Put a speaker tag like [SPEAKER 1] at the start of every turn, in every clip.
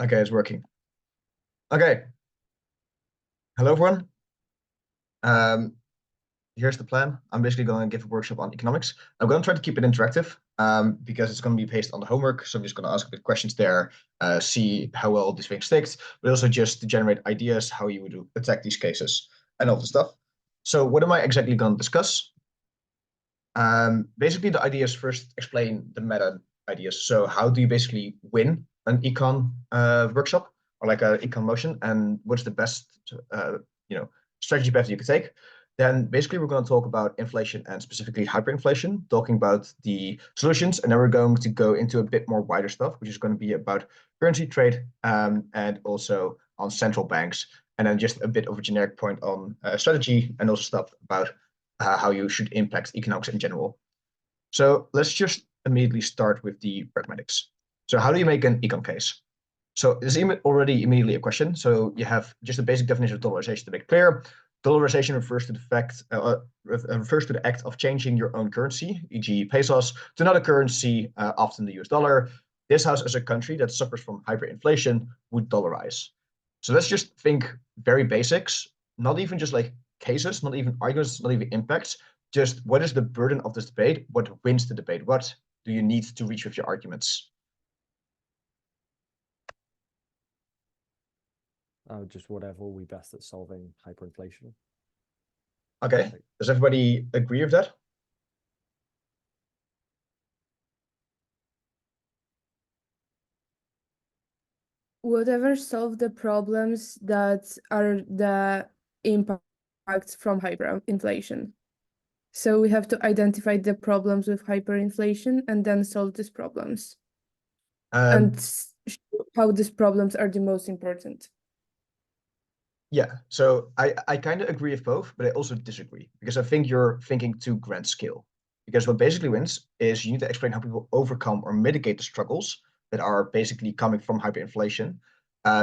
[SPEAKER 1] Okay, it's working. Okay, hello everyone. Um, Here's the plan. I'm basically going to give a workshop on economics. I'm going to try to keep it interactive because it's going to be based on the homework. So I'm just going to ask a bit questions there, see how well these things sticks, but also just to generate ideas how you would attack these cases and all the stuff. So what am I exactly going to discuss? Basically, the idea is first explain the meta ideas. So how do you basically win an econ workshop or like an econ motion, and what's the best you know strategy path you could take? Then basically we're going to talk about inflation and specifically hyperinflation, talking about the solutions, and then we're going to go into a bit more wider stuff, which is going to be about currency trade and also on central banks, and then just a bit of a generic point on strategy and also stuff about how you should impact economics in general. So let's just immediately start with the pragmatics. So how do you make an econ case? So this is already immediately a question. So you have just a basic definition of dollarization to make clear. Dollarization refers to the fact refers to the act of changing your own currency, e.g., pesos, to another currency, often the US dollar. This house, as a country that suffers from hyperinflation, would dollarize. So let's just think very basics, not even just like cases, not even arguments, not even impacts. Just what is the burden of this debate? What wins the debate? What do you need to reach with your arguments?
[SPEAKER 2] Just whatever will be best at solving hyperinflation.
[SPEAKER 1] Okay.
[SPEAKER 2] Like,
[SPEAKER 1] Does everybody agree with that?
[SPEAKER 3] Whatever solve the problems that are the impacts from hyperinflation. So we have to identify the problems with hyperinflation and then solve these problems and
[SPEAKER 1] Um,
[SPEAKER 3] show how these problems are the most important.
[SPEAKER 1] yeah, so I kind of agree with both, but I also disagree because I think you're thinking too grand scale. Because what basically wins is you need to explain how people overcome or mitigate the struggles that are basically coming from hyperinflation,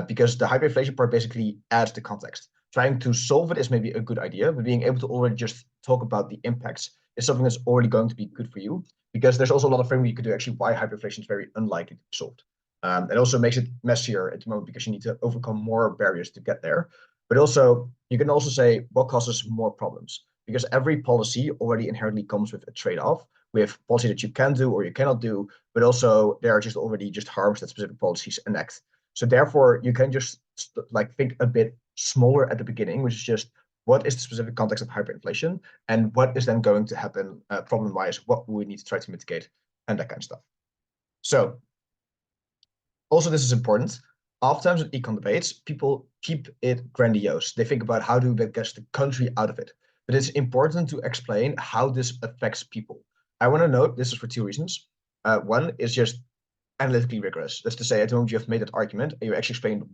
[SPEAKER 1] because the hyperinflation part basically adds the context. Trying to solve it is maybe a good idea, but being able to already just talk about the impacts is something that's already going to be good for you, because there's also a lot of things you could do actually why hyperinflation is very unlikely to be solved. It also makes it messier at the moment because you need to overcome more barriers to get there. But also, you can also say what causes more problems, because every policy already inherently comes with a trade-off with policy that you can do or you cannot do, but also there are just already just harms that specific policies enact. So therefore, you can just like think a bit smaller at the beginning, which is just what is the specific context of hyperinflation and what is then going to happen problem-wise, what we need to try to mitigate and that kind of stuff. So also, this is important. Oftentimes in econ debates, people keep it grandiose. They think about how do they get the country out of it. But it's important to explain how this affects people. I want to note this is for two reasons. One is just analytically rigorous. That's to say, at the moment you have made that argument and you actually explain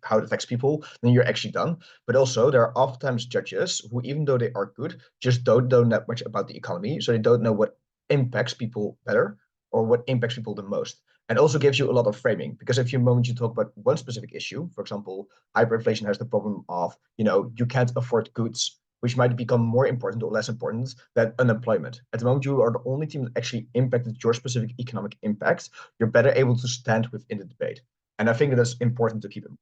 [SPEAKER 1] how it affects people, then you're actually done. But also, there are oftentimes judges who, even though they are good, just don't know that much about the economy. So they don't know what impacts people better or what impacts people the most, and also gives you a lot of framing. Because if you moment you talk about one specific issue, for example, hyperinflation has the problem of, you can't afford goods, which might become more important or less important than unemployment. At the moment, you are the only team that actually impacted your specific economic impact. You're better able to stand within the debate. And I think that's important to keep in mind.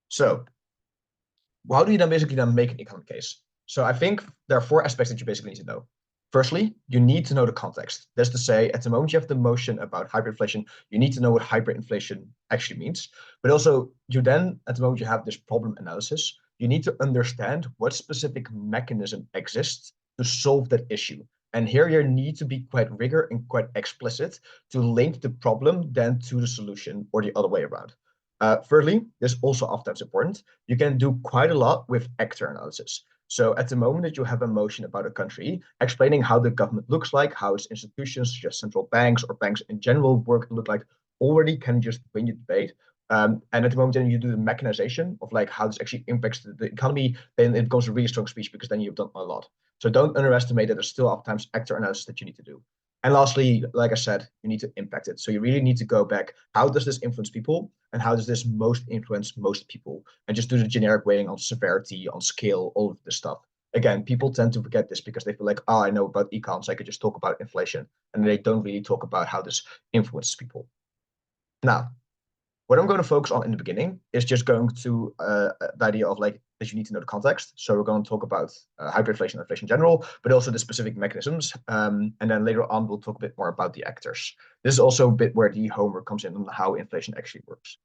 [SPEAKER 1] So how do you then basically then make an economic case? So I think there are four aspects that you basically need to know. Firstly, you need to know the context. That's to say, at the moment you have the motion about hyperinflation, you need to know what hyperinflation actually means. But also, you then, at the moment you have this problem analysis, you need to understand what specific mechanism exists to solve that issue. And here you need to be quite rigor and quite explicit to link the problem then to the solution or the other way around. Thirdly, this is also oftentimes important. You can do quite a lot with actor analysis. So at the moment that you have a motion about a country, explaining how the government looks like, how its institutions, such as central banks or banks in general, work look like, already can just win your debate. And at the moment, then you do the mechanization of like how this actually impacts the economy, then it becomes a really strong speech because then you've done a lot. So don't underestimate that there's still oftentimes actor analysis that you need to do. And lastly, like I said, you need to impact it. So you really need to go back. How does this influence people? And how does this most influence most people? And just do the generic weighting on severity, on scale, all of this stuff. Again, people tend to forget this because they feel like, oh, I know about econs, I could just talk about inflation. And they don't really talk about how this influences people. Now, What I'm going to focus on in the beginning is just going to the idea of like that you need to know the context. So we're going to talk about hyperinflation and inflation in general, but also the specific mechanisms. And then later on, we'll talk a bit more about the actors. This is also a bit where the homework comes in on how inflation actually works.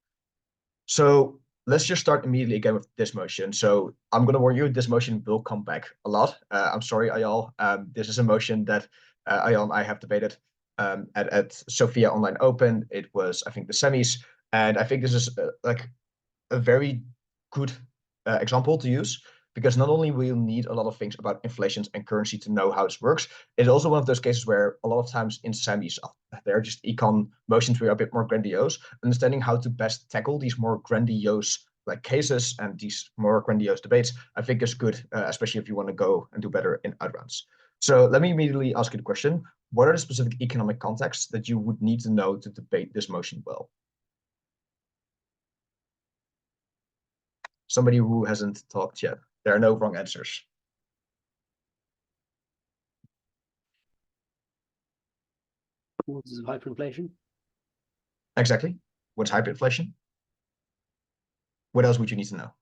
[SPEAKER 1] So let's just start immediately again with this motion. So I'm going to warn you, this motion will come back a lot. I'm sorry, Ayal. This is a motion that Ayal and I have debated at Sophia Online Open. It was, I think, the semis. And I think this is like a very good example to use because not only will you need a lot of things about inflations and currency to know how this works, it's also one of those cases where a lot of times in semis, they're just econ motions were a bit more grandiose. Understanding how to best tackle these more grandiose like cases and these more grandiose debates, I think is good, especially if you want to go and do better in outrounds. So let me immediately ask you the question, what are the specific economic contexts that you would need to know to debate this motion well? Somebody who hasn't talked yet. There are no wrong answers.
[SPEAKER 4] What is hyperinflation?
[SPEAKER 1] Exactly. What's hyperinflation? What else would you need to know?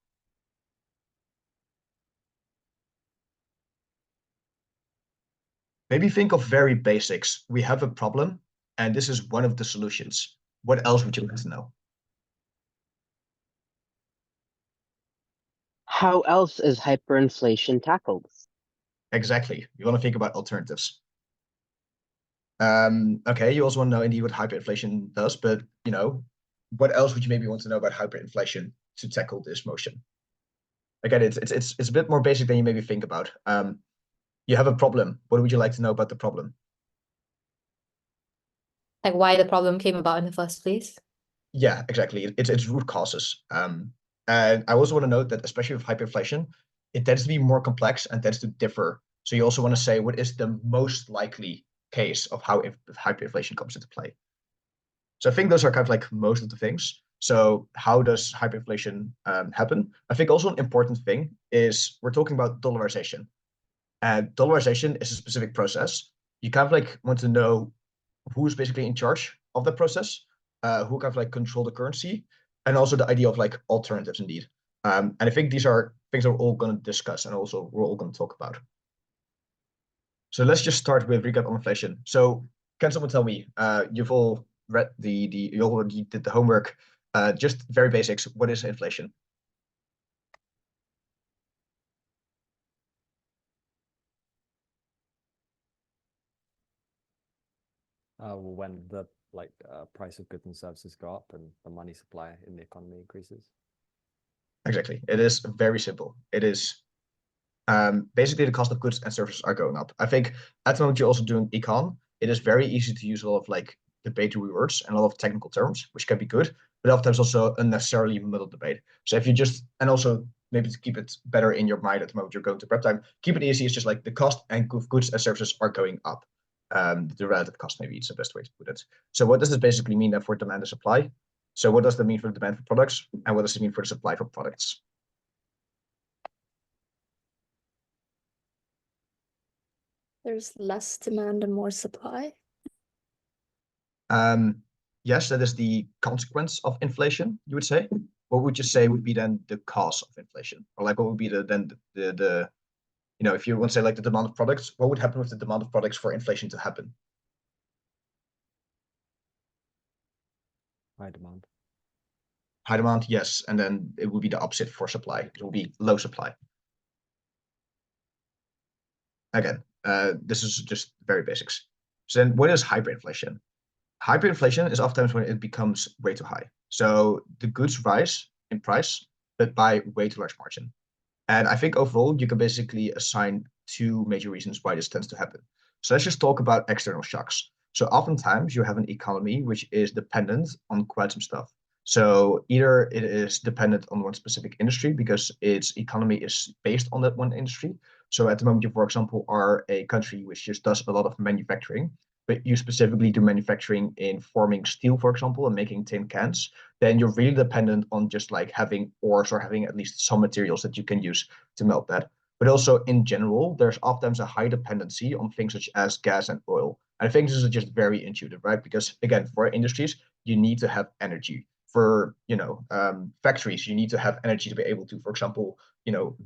[SPEAKER 1] Maybe think of very basics. We have a problem, and this is one of the solutions. What else would you like to know?
[SPEAKER 5] How else is hyperinflation tackled?
[SPEAKER 1] Exactly. You want to think about alternatives. Okay, you also want to know indeed what hyperinflation does, but what else would you maybe want to know about hyperinflation to tackle this motion? Again, it's a bit more basic than you maybe think about. You have a problem. What would you like to know about the problem?
[SPEAKER 6] Like why the problem came about in the first place?
[SPEAKER 1] Yeah, exactly. It's root causes. And I also want to note that especially with hyperinflation, it tends to be more complex and tends to differ. So you also want to say what is the most likely case of how if hyperinflation comes into play. So I think those are kind of like most of the things. So how does hyperinflation happen? I think also an important thing is we're talking about dollarization. And dollarization is a specific process. You kind of like want to know who's basically in charge of the process, who kind of like control the currency, and also the idea of like alternatives indeed. And I think these are things that we're all going to discuss and also we're all going to talk about. So let's just start with recap on inflation. So can someone tell me, you've all read you already did the homework, just very basics, what is inflation?
[SPEAKER 2] When the price of goods and services go up and the money supply in the economy increases.
[SPEAKER 1] Exactly. It is very simple. It is basically the cost of goods and services are going up. I think at the moment you're also doing econ, it is very easy to use a lot of like debate-y words and a lot of technical terms, which can be good, but oftentimes also unnecessarily muddled debate. So if you just, and also maybe to keep it better in your mind at the moment you're going to prep time, keep it easy. It's just like the cost and goods and services are going up. The relative cost maybe it's the best way to put it. So what does this basically mean then for demand and supply? So what does that mean for the demand for products? And what does it mean for the supply for products?
[SPEAKER 7] There's less demand and more supply.
[SPEAKER 1] Yes, that is the consequence of inflation, you would say. What would you say would be then the cause of inflation? Or like what would be the if you want to say like the demand of products, what would happen with the demand of products for inflation to happen?
[SPEAKER 2] High demand.
[SPEAKER 1] High demand, yes. And then it would be the opposite for supply. It will be low supply. Again, this is just very basics. So then what is hyperinflation? Hyperinflation is oftentimes when it becomes way too high. So the goods rise in price, but by way too large margin. And I think overall, you can basically assign two major reasons why this tends to happen. So let's just talk about external shocks. So oftentimes you have an economy which is dependent on quite some stuff. So either it is dependent on one specific industry because its economy is based on that one industry. So at the moment, you, for example, are a country which just does a lot of manufacturing, but you specifically do manufacturing in forming steel, for example, and making tin cans, then you're really dependent on just like having ores or having at least some materials that you can use to melt that. But also in general, there's oftentimes a high dependency on things such as gas and oil. And I think this is just very intuitive, right? Because again, for industries, you need to have energy. for, factories, you need to have energy to be able to, for example,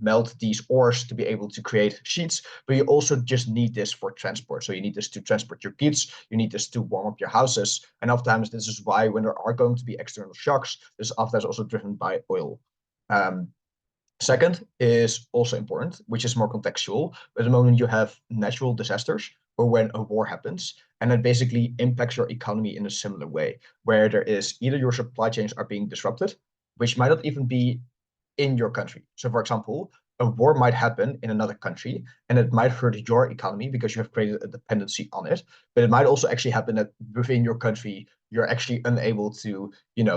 [SPEAKER 1] melt these ores to be able to create sheets, but you also just need this for transport. So you need this to transport your goods, you need this to warm up your houses. And oftentimes this is why when there are going to be external shocks, this is oftentimes also driven by oil. Second is also important, which is more contextual. At the moment you have natural disasters or when a war happens, and it basically impacts your economy in a similar way, where there is either your supply chains are being disrupted, which might not even be in your country. So for example, a war might happen in another country and it might hurt your economy because you have created a dependency on it. But it might also actually happen that within your country, you're actually unable to,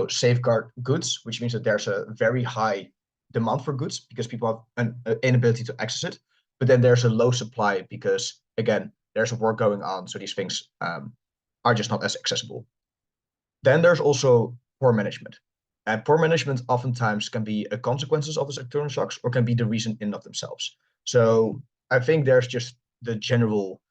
[SPEAKER 1] safeguard goods, which means that there's a very high demand for goods because people have an inability to access it. But then there's a low supply because, again, there's a war going on. So these things are just not as accessible. Then there's also poor management. And poor management oftentimes can be a consequences of these external shocks or can be the reason in of themselves. So I think there's just the general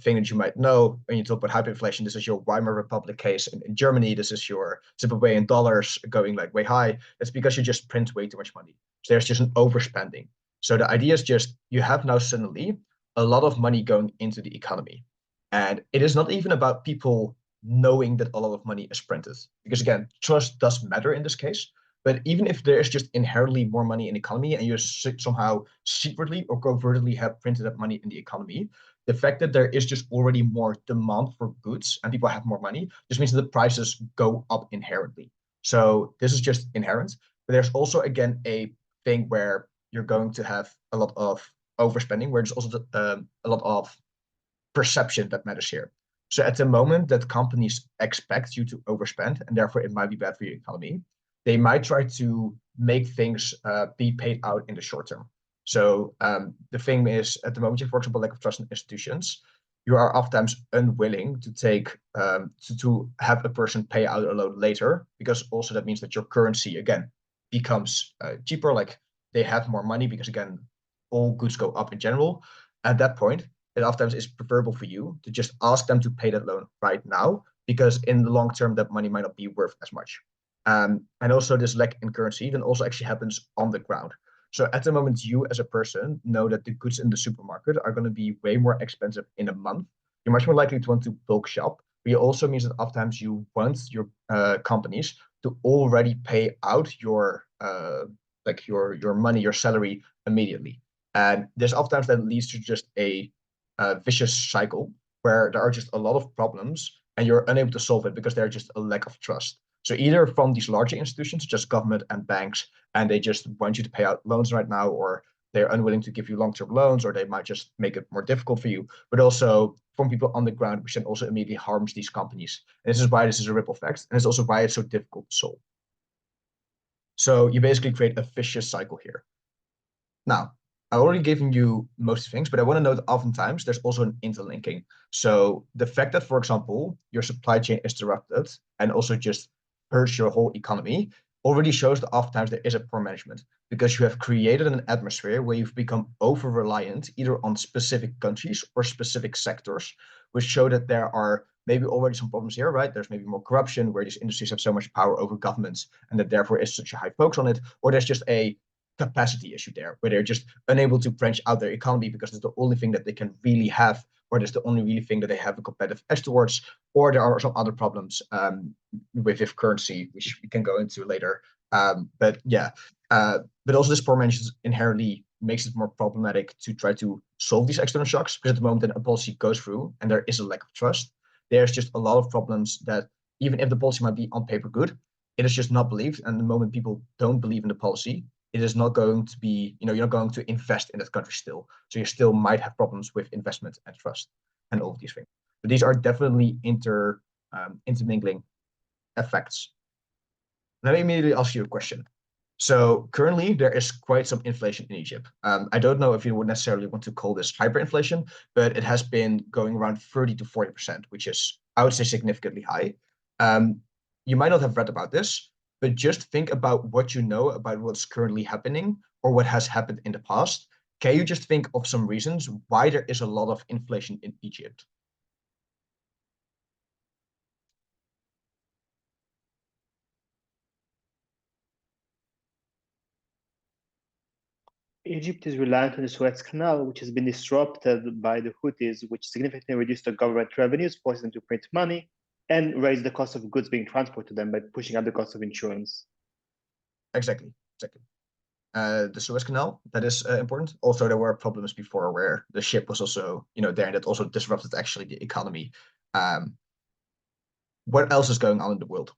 [SPEAKER 1] thing that you might know when you talk about hyperinflation. This is your Weimar Republic case in Germany. This is your Zimbabwean dollars going like way high. It's because you just print way too much money. So there's just an overspending. So the idea is just you have now suddenly a lot of money going into the economy. And it is not even about people knowing that a lot of money is printed. Because again, trust does matter in this case. But even if there is just inherently more money in the economy and you somehow secretly or covertly have printed that money in the economy, the fact that there is just already more demand for goods and people have more money just means that the prices go up inherently. So this is just inherent. But there's also, again, a thing where you're going to have a lot of overspending, where there's also a lot of perception that matters here. So at the moment that companies expect you to overspend, and therefore it might be bad for your economy, they might try to make things be paid out in the short term. So the thing is, at the moment, you have, for example, lack of trust in institutions. You are oftentimes unwilling to take to have a person pay out a loan later, because also that means that your currency again becomes cheaper. Like they have more money because again, all goods go up in general. At that point, it oftentimes is preferable for you to just ask them to pay that loan right now, because in the long term, that money might not be worth as much. And also this lack in currency then also actually happens on the ground. So at the moment, you as a person know that the goods in the supermarket are going to be way more expensive in a month. You're much more likely to want to bulk shop. But it also means that oftentimes you want your companies to already pay out your money, your salary immediately. And this oftentimes then leads to just a vicious cycle where there are just a lot of problems and you're unable to solve it because there's just a lack of trust. So either from these larger institutions, just government and banks, and they just want you to pay out loans right now, or they're unwilling to give you long-term loans, or they might just make it more difficult for you, but also from people on the ground, which then also immediately harms these companies. And this is why this is a ripple effect, and it's also why it's so difficult to solve. So you basically create a vicious cycle here. Now, I've already given you most things, but I want to note that oftentimes there's also an interlinking. So the fact that, for example, your supply chain is disrupted and also just hurts your whole economy already shows that oftentimes there is a poor management, because you have created an atmosphere where you've become over-reliant either on specific countries or specific sectors, which show that there are maybe already some problems here, right? There's maybe more corruption where these industries have so much power over governments and that therefore is such a high focus on it, or there's just a capacity issue there where they're just unable to branch out their economy because it's the only thing that they can really have, or it's the only really thing that they have a competitive edge towards, or there are some other problems with currency, which we can go into later. But also this poor management inherently makes it more problematic to try to solve these external shocks, because at the moment that a policy goes through and there is a lack of trust, there's just a lot of problems that even if the policy might be on paper good, it is just not believed. And the moment people don't believe in the policy, it is not going to be, you're not going to invest in that country still. So you still might have problems with investment and trust and all of these things. But these are definitely intermingling effects. Let me immediately ask you a question. So currently there is quite some inflation in Egypt. I don't know if you would necessarily want to call this hyperinflation, but it has been going around 30 to 40%, which is, I would say, significantly high. You might not have read about this, but just think about what you know about what's currently happening or what has happened in the past. Can you just think of some reasons why there is a lot of inflation in Egypt?
[SPEAKER 8] Egypt is reliant on the Suez Canal, which has been disrupted by the Houthis, which significantly reduced the government revenues, forcing them to print money, and raise the cost of goods being transported to them by pushing up the cost of insurance.
[SPEAKER 1] Exactly. The Suez Canal, that is important. Also, there were problems before where the ship was also, there, and that also disrupted actually the economy. What else is going on in the world?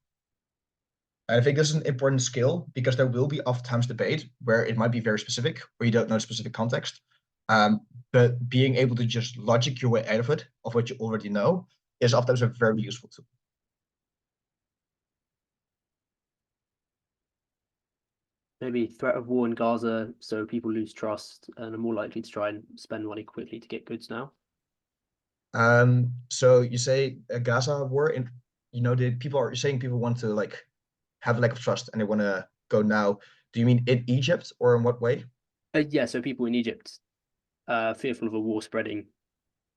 [SPEAKER 1] I think this is an important skill because there will be oftentimes debate where it might be very specific, where you don't know the specific context. But being able to just logic your way out of it, of what you already know, is oftentimes a very useful tool.
[SPEAKER 4] Maybe threat of war in Gaza, so people lose trust and are more likely to try and spend money quickly to get goods now.
[SPEAKER 1] So you say a Gaza war, and the people are saying people want to have a lack of trust and they want to go now. Do you mean in Egypt or in what way?
[SPEAKER 4] Yeah, so people in Egypt fearful of a war spreading,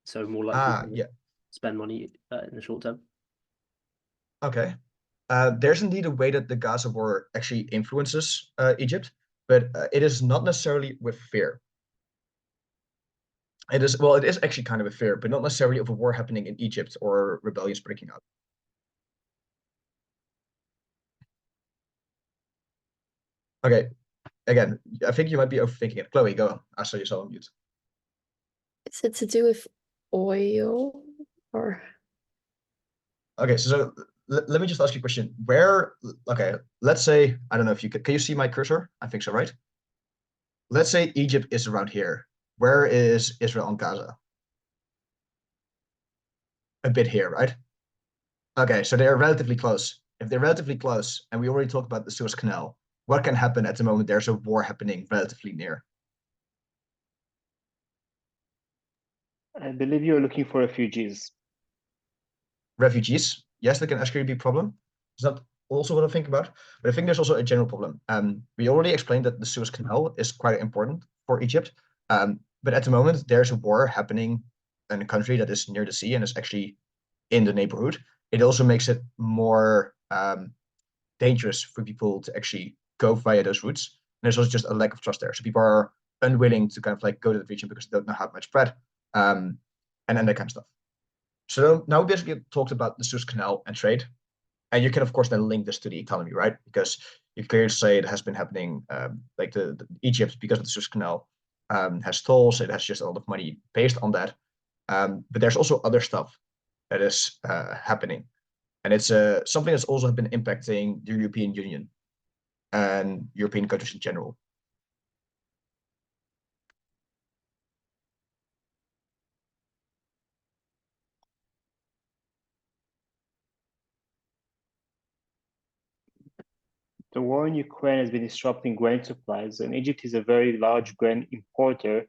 [SPEAKER 4] so more likely to spend money in the short term.
[SPEAKER 1] Okay. There's indeed a way that the Gaza war actually influences Egypt, but it is not necessarily with fear. It is actually kind of a fear, but not necessarily of a war happening in Egypt or rebellions breaking out. Okay, again, I think you might be overthinking it. Chloe, go on. I saw yourself on mute.
[SPEAKER 7] Is it to do with oil or?
[SPEAKER 1] Okay, so let me just ask you a question. Okay, let's say, I don't know if you can you see my cursor? I think so, right? Let's say Egypt is around here. Where is Israel and Gaza? A bit here, right? Okay, so they are relatively close. If they're relatively close, and we already talked about the Suez Canal, what can happen at the moment there's a war happening relatively near?
[SPEAKER 8] I believe you're looking for refugees.
[SPEAKER 1] Refugees, yes, that can actually be a problem. Is that also what I think about? But I think there's also a general problem. We already explained that the Suez Canal is quite important for Egypt. But at the moment, there's a war happening in a country that is near the sea and is actually in the neighborhood. It also makes it more dangerous for people to actually go via those routes. And there's also just a lack of trust there. So people are unwilling to kind of go to the region because they don't know how much spread, and then that kind of stuff. So now we basically talked about the Suez Canal and trade. And you can, of course, then link this to the economy, right? Because you clearly say it has been happening, like the Egypt, because of the Suez Canal, has tolls, it has just a lot of money based on that. But there's also other stuff that is happening. And it's something that's also been impacting the European Union and European countries in general.
[SPEAKER 8] The war in Ukraine has been disrupting grain supplies, and Egypt is a very large grain importer,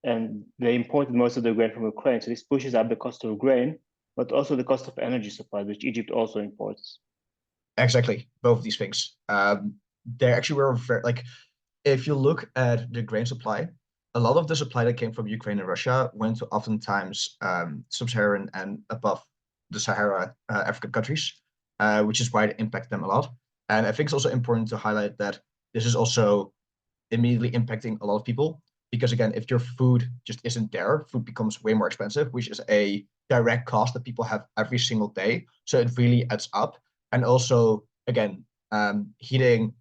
[SPEAKER 8] and they imported most of the grain from Ukraine. So this pushes up the cost of grain, but also the cost of energy supply, which Egypt also imports.
[SPEAKER 1] Exactly, both of these things. They actually were very, if you look at the grain supply, a lot of the supply that came from Ukraine and Russia went to oftentimes sub-Saharan and above the Sahara African countries, which is why it impacted them a lot. And I think it's also important to highlight that this is also immediately impacting a lot of people because, again, if your food just isn't there, food becomes way more expensive, which is a direct cost that people have every single day. So it really adds up. And also, again, heating,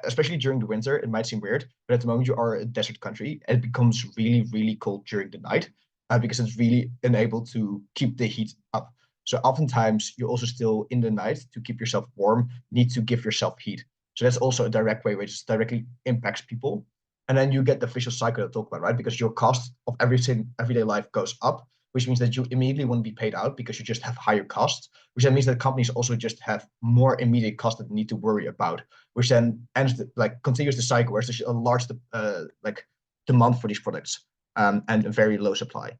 [SPEAKER 1] especially during the winter, it might seem weird, but at the moment you are a desert country, it becomes really, really cold during the night because it's really unable to keep the heat up. So oftentimes you also still in the night to keep yourself warm, need to give yourself heat. So that's also a direct way which directly impacts people. And then you get the vicious cycle I talk about, right? Because your cost of everyday life goes up, which means that you immediately want to be paid out because you just have higher costs, which then means that companies also just have more immediate costs that they need to worry about, which then continues the cycle where there's a large demand for these products and a very low supply.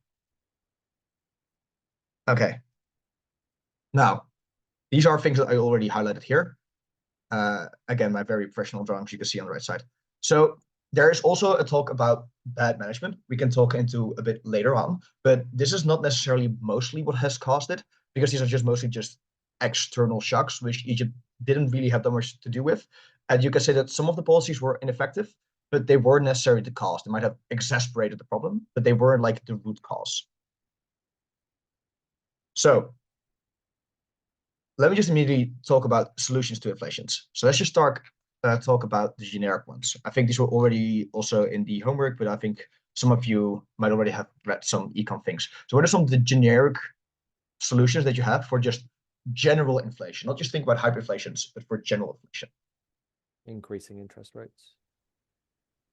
[SPEAKER 1] Okay. Now, these are things that I already highlighted here. Again, my very professional drawings you can see on the right side. So there is also a talk about bad management. We can talk into a bit later on, but this is not necessarily mostly what has caused it, because these are just mostly just external shocks, which Egypt didn't really have that much to do with. And you can say that some of the policies were ineffective, but they weren't necessarily the cause. They might have exacerbated the problem, but they weren't like the root cause. So let me just immediately talk about solutions to inflations. So let's just talk about the generic ones. I think these were already also in the homework, but I think some of you might already have read some econ things. So what are some of the generic solutions that you have for just general inflation? Not just think about hyperinflations, but for general inflation.
[SPEAKER 2] Increasing interest rates.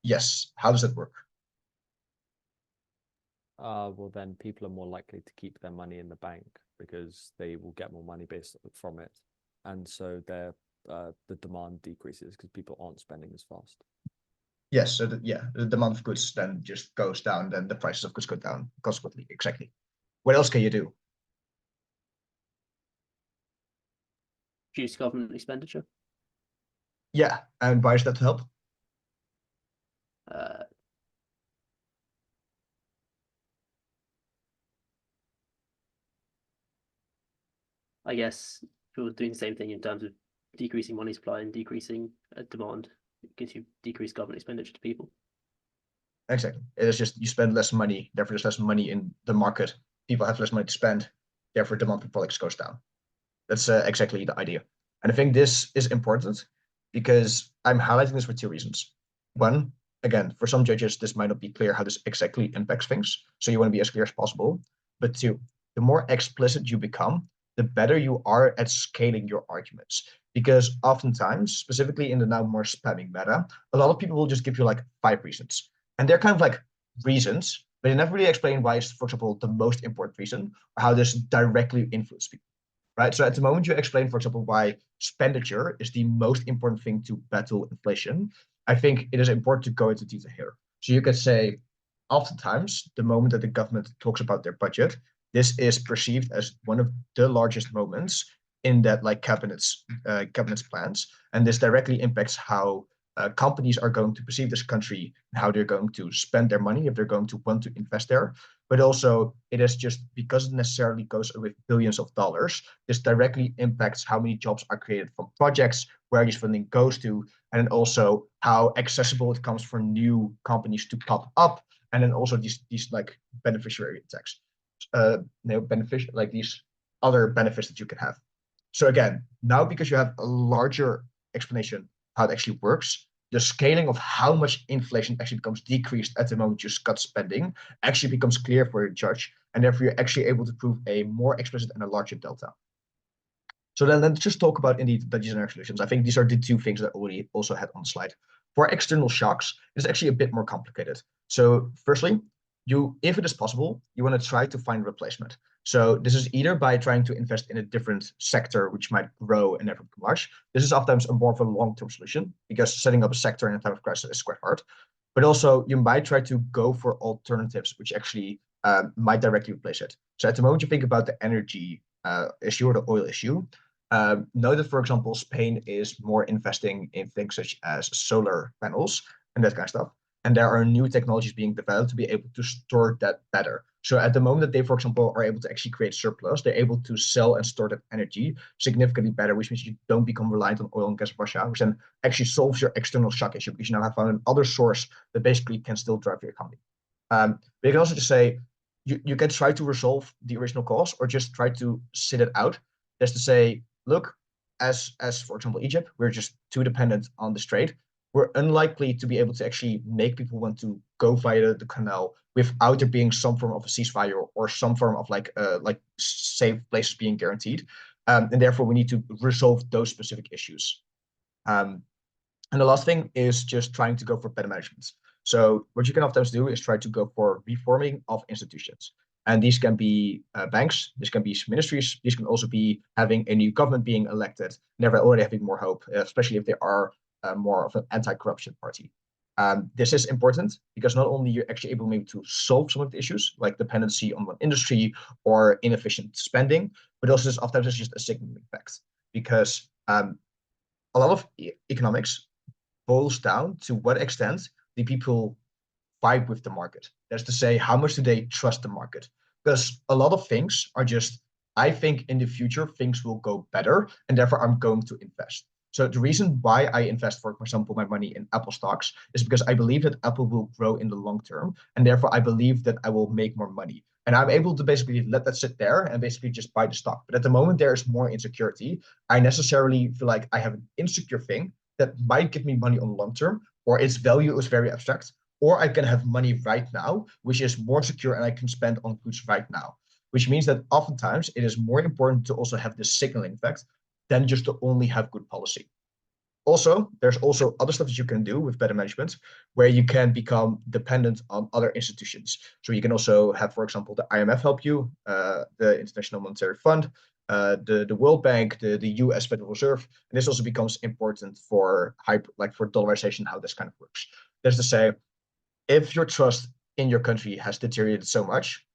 [SPEAKER 1] Yes. How does that work?
[SPEAKER 2] Well, then people are more likely to keep their money in the bank because they will get more money based from it, and so the demand decreases because people aren't spending as fast.
[SPEAKER 1] Yes. So the demand of goods then just goes down, then the prices of goods go down consequently. Exactly. What else can you do?
[SPEAKER 4] Reduce government expenditure.
[SPEAKER 1] Yeah, and why is that to help?
[SPEAKER 4] I guess people doing the same thing in terms of decreasing money supply and decreasing demand. It gives you decreased government expenditure to people.
[SPEAKER 1] Exactly. It is just you spend less money, therefore there's less money in the market. People have less money to spend, therefore demand for products goes down. That's exactly the idea. And I think this is important because I'm highlighting this for two reasons. One, again, for some judges, this might not be clear how this exactly impacts things. So you want to be as clear as possible. But two, the more explicit you become, the better you are at scaling your arguments. Because oftentimes, specifically in the now more spamming meta, a lot of people will just give you like 5 reasons. And they're kind of like reasons, but they never really explain why it's, for example, the most important reason or how this directly influences people. Right. So at the moment you explain, for example, why expenditure is the most important thing to battle inflation, I think it is important to go into detail here. So you could say, oftentimes, the moment that the government talks about their budget, this is perceived as one of the largest moments in that like cabinet's plans, and this directly impacts how companies are going to perceive this country and how they're going to spend their money if they're going to want to invest there. But also, it is just because it necessarily goes with billions of dollars, this directly impacts how many jobs are created from projects, where this funding goes to, and then also how accessible it comes for new companies to pop up, and then also these like beneficiary tax, like these other benefits that you can have. So again, now because you have a larger explanation how it actually works, the scaling of how much inflation actually becomes decreased at the moment you cut spending actually becomes clear for your judge, and therefore you're actually able to prove a more explicit and a larger delta. So then let's just talk about indeed the generic solutions. I think these are the two things that I already also had on the slide. For external shocks, it's actually a bit more complicated. So firstly, if it is possible, you want to try to find replacement. So this is either by trying to invest in a different sector which might grow and never become large. This is oftentimes a more of a long-term solution because setting up a sector in a time of crisis is quite hard. But also you might try to go for alternatives which actually might directly replace it. So at the moment you think about the energy issue or the oil issue, know that, for example, Spain is more investing in things such as solar panels and that kind of stuff. And there are new technologies being developed to be able to store that better. So at the moment that they, for example, are able to actually create surplus, they're able to sell and store that energy significantly better, which means you don't become reliant on oil and gas Russia, which then actually solves your external shock issue because you now have found another source that basically can still drive your economy. But you can also just say, you can try to resolve the original cause or just try to sit it out. That's to say, look, as for example, Egypt, we're just too dependent on the strait. We're unlikely to be able to actually make people want to go via the canal without there being some form of a ceasefire or some form of like safe places being guaranteed. And therefore, we need to resolve those specific issues. And the last thing is just trying to go for better management. So what you can oftentimes do is try to go for reforming of institutions. And these can be banks, this can be ministries, these can also be having a new government being elected, never already having more hope, especially if they are more of an anti-corruption party. This is important because not only you're actually able maybe to solve some of the issues, like dependency on one industry or inefficient spending, but also this oftentimes is just a signaling effect because a lot of economics boils down to what extent do people vibe with the market. That's to say, how much do they trust the market? Because a lot of things are just, I think in the future things will go better, and therefore I'm going to invest. So the reason why I invest, for example, my money in Apple stocks is because I believe that Apple will grow in the long term, and therefore I believe that I will make more money. And I'm able to basically let that sit there and basically just buy the stock. But at the moment there is more insecurity, I necessarily feel like I have an insecure thing that might give me money on the long term, or its value is very abstract, or I can have money right now, which is more secure and I can spend on goods right now. Which means that oftentimes it is more important to also have this signaling effect than just to only have good policy. Also, there's also other stuff that you can do with better management where you can become dependent on other institutions. So you can also have, for example, the IMF help you, the International Monetary Fund, the World Bank, the US Federal Reserve. And this also becomes important for for dollarization, how this kind of works. That's to say, if your trust in your country has deteriorated so much,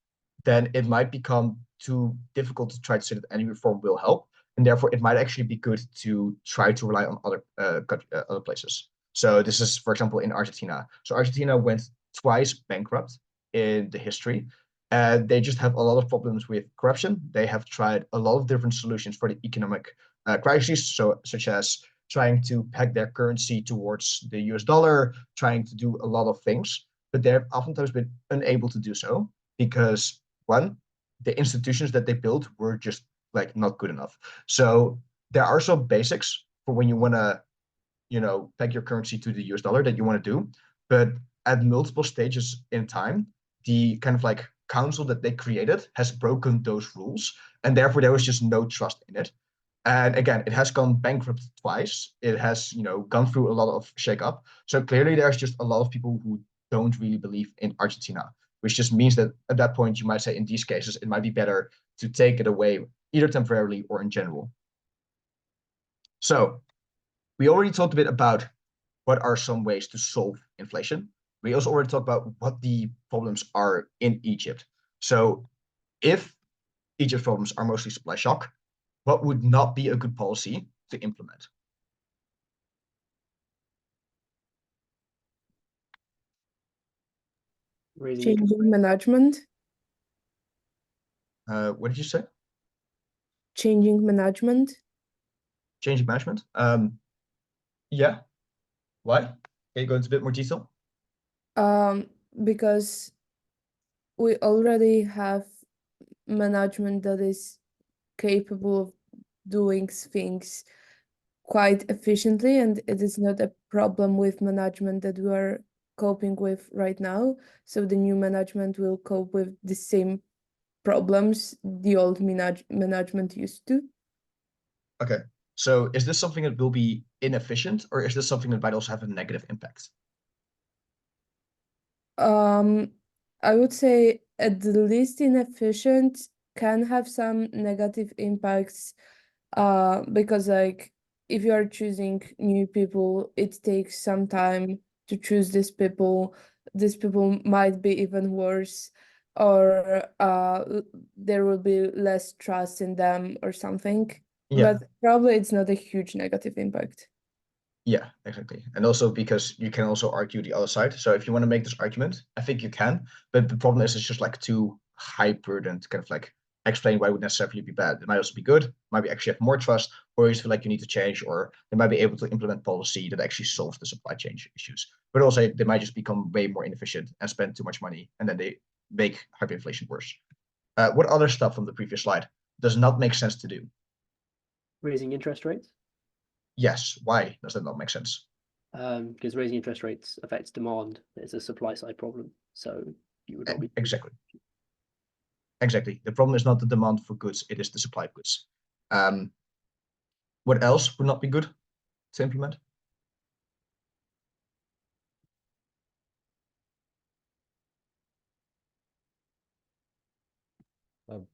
[SPEAKER 1] then it might become too difficult to try to say that any reform will help. And therefore, it might actually be good to try to rely on other places. So this is, for example, in Argentina. So Argentina went twice bankrupt in the history. And they just have a lot of problems with corruption. They have tried a lot of different solutions for the economic crises, such as trying to peg their currency towards the US dollar, trying to do a lot of things. But they've oftentimes been unable to do so because, one, the institutions that they built were just like not good enough. So there are some basics for when you want to, peg your currency to the US dollar that you want to do. But at multiple stages in time, the kind of like council that they created has broken those rules. And therefore there was just no trust in it. And again, it has gone bankrupt twice. It has, gone through a lot of shake-up. So clearly there's just a lot of people who don't really believe in Argentina, which just means that at that point, you might say in these cases, it might be better to take it away either temporarily or in general. So we already talked a bit about what are some ways to solve inflation. We also already talked about what the problems are in Egypt. So if Egypt's problems are mostly supply shock, what would not be a good policy to implement?
[SPEAKER 4] Raising interest
[SPEAKER 3] Changing
[SPEAKER 4] rates.
[SPEAKER 3] management.
[SPEAKER 1] What did you say?
[SPEAKER 3] Changing management.
[SPEAKER 1] Changing management? Yeah. Why? Can you go into a bit more detail?
[SPEAKER 3] Because we already have management that is capable of doing things quite efficiently, and it is not a problem with management that we are coping with right now. So the new management will cope with the same problems the old management used to.
[SPEAKER 1] Okay. So is this something that will be inefficient, or is this something that might also have a negative impact?
[SPEAKER 3] I would say at the least inefficient, can have some negative impacts, because like if you are choosing new people, it takes some time to choose these people. These people might be even worse, or there will be less trust in them or something.
[SPEAKER 1] Yeah.
[SPEAKER 3] But probably it's not a huge negative impact.
[SPEAKER 1] Yeah, exactly. And also because you can also argue the other side. So if you want to make this argument, I think you can. But the problem is it's just like too hyper to kind of like explain why it would necessarily be bad. It might also be good, might be actually have more trust, or you feel like you need to change, or they might be able to implement policy that actually solves the supply chain issues. But also they might just become way more inefficient and spend too much money, and then they make hyperinflation worse. What other stuff from the previous slide does not make sense to do?
[SPEAKER 4] Raising interest rates.
[SPEAKER 1] Yes. Why does that not make sense?
[SPEAKER 4] Because raising interest rates affects demand. It's a supply side problem. So you would not be
[SPEAKER 1] Exactly. Exactly. The problem is not the demand for goods, it is the supply of goods. What else would not be good to implement?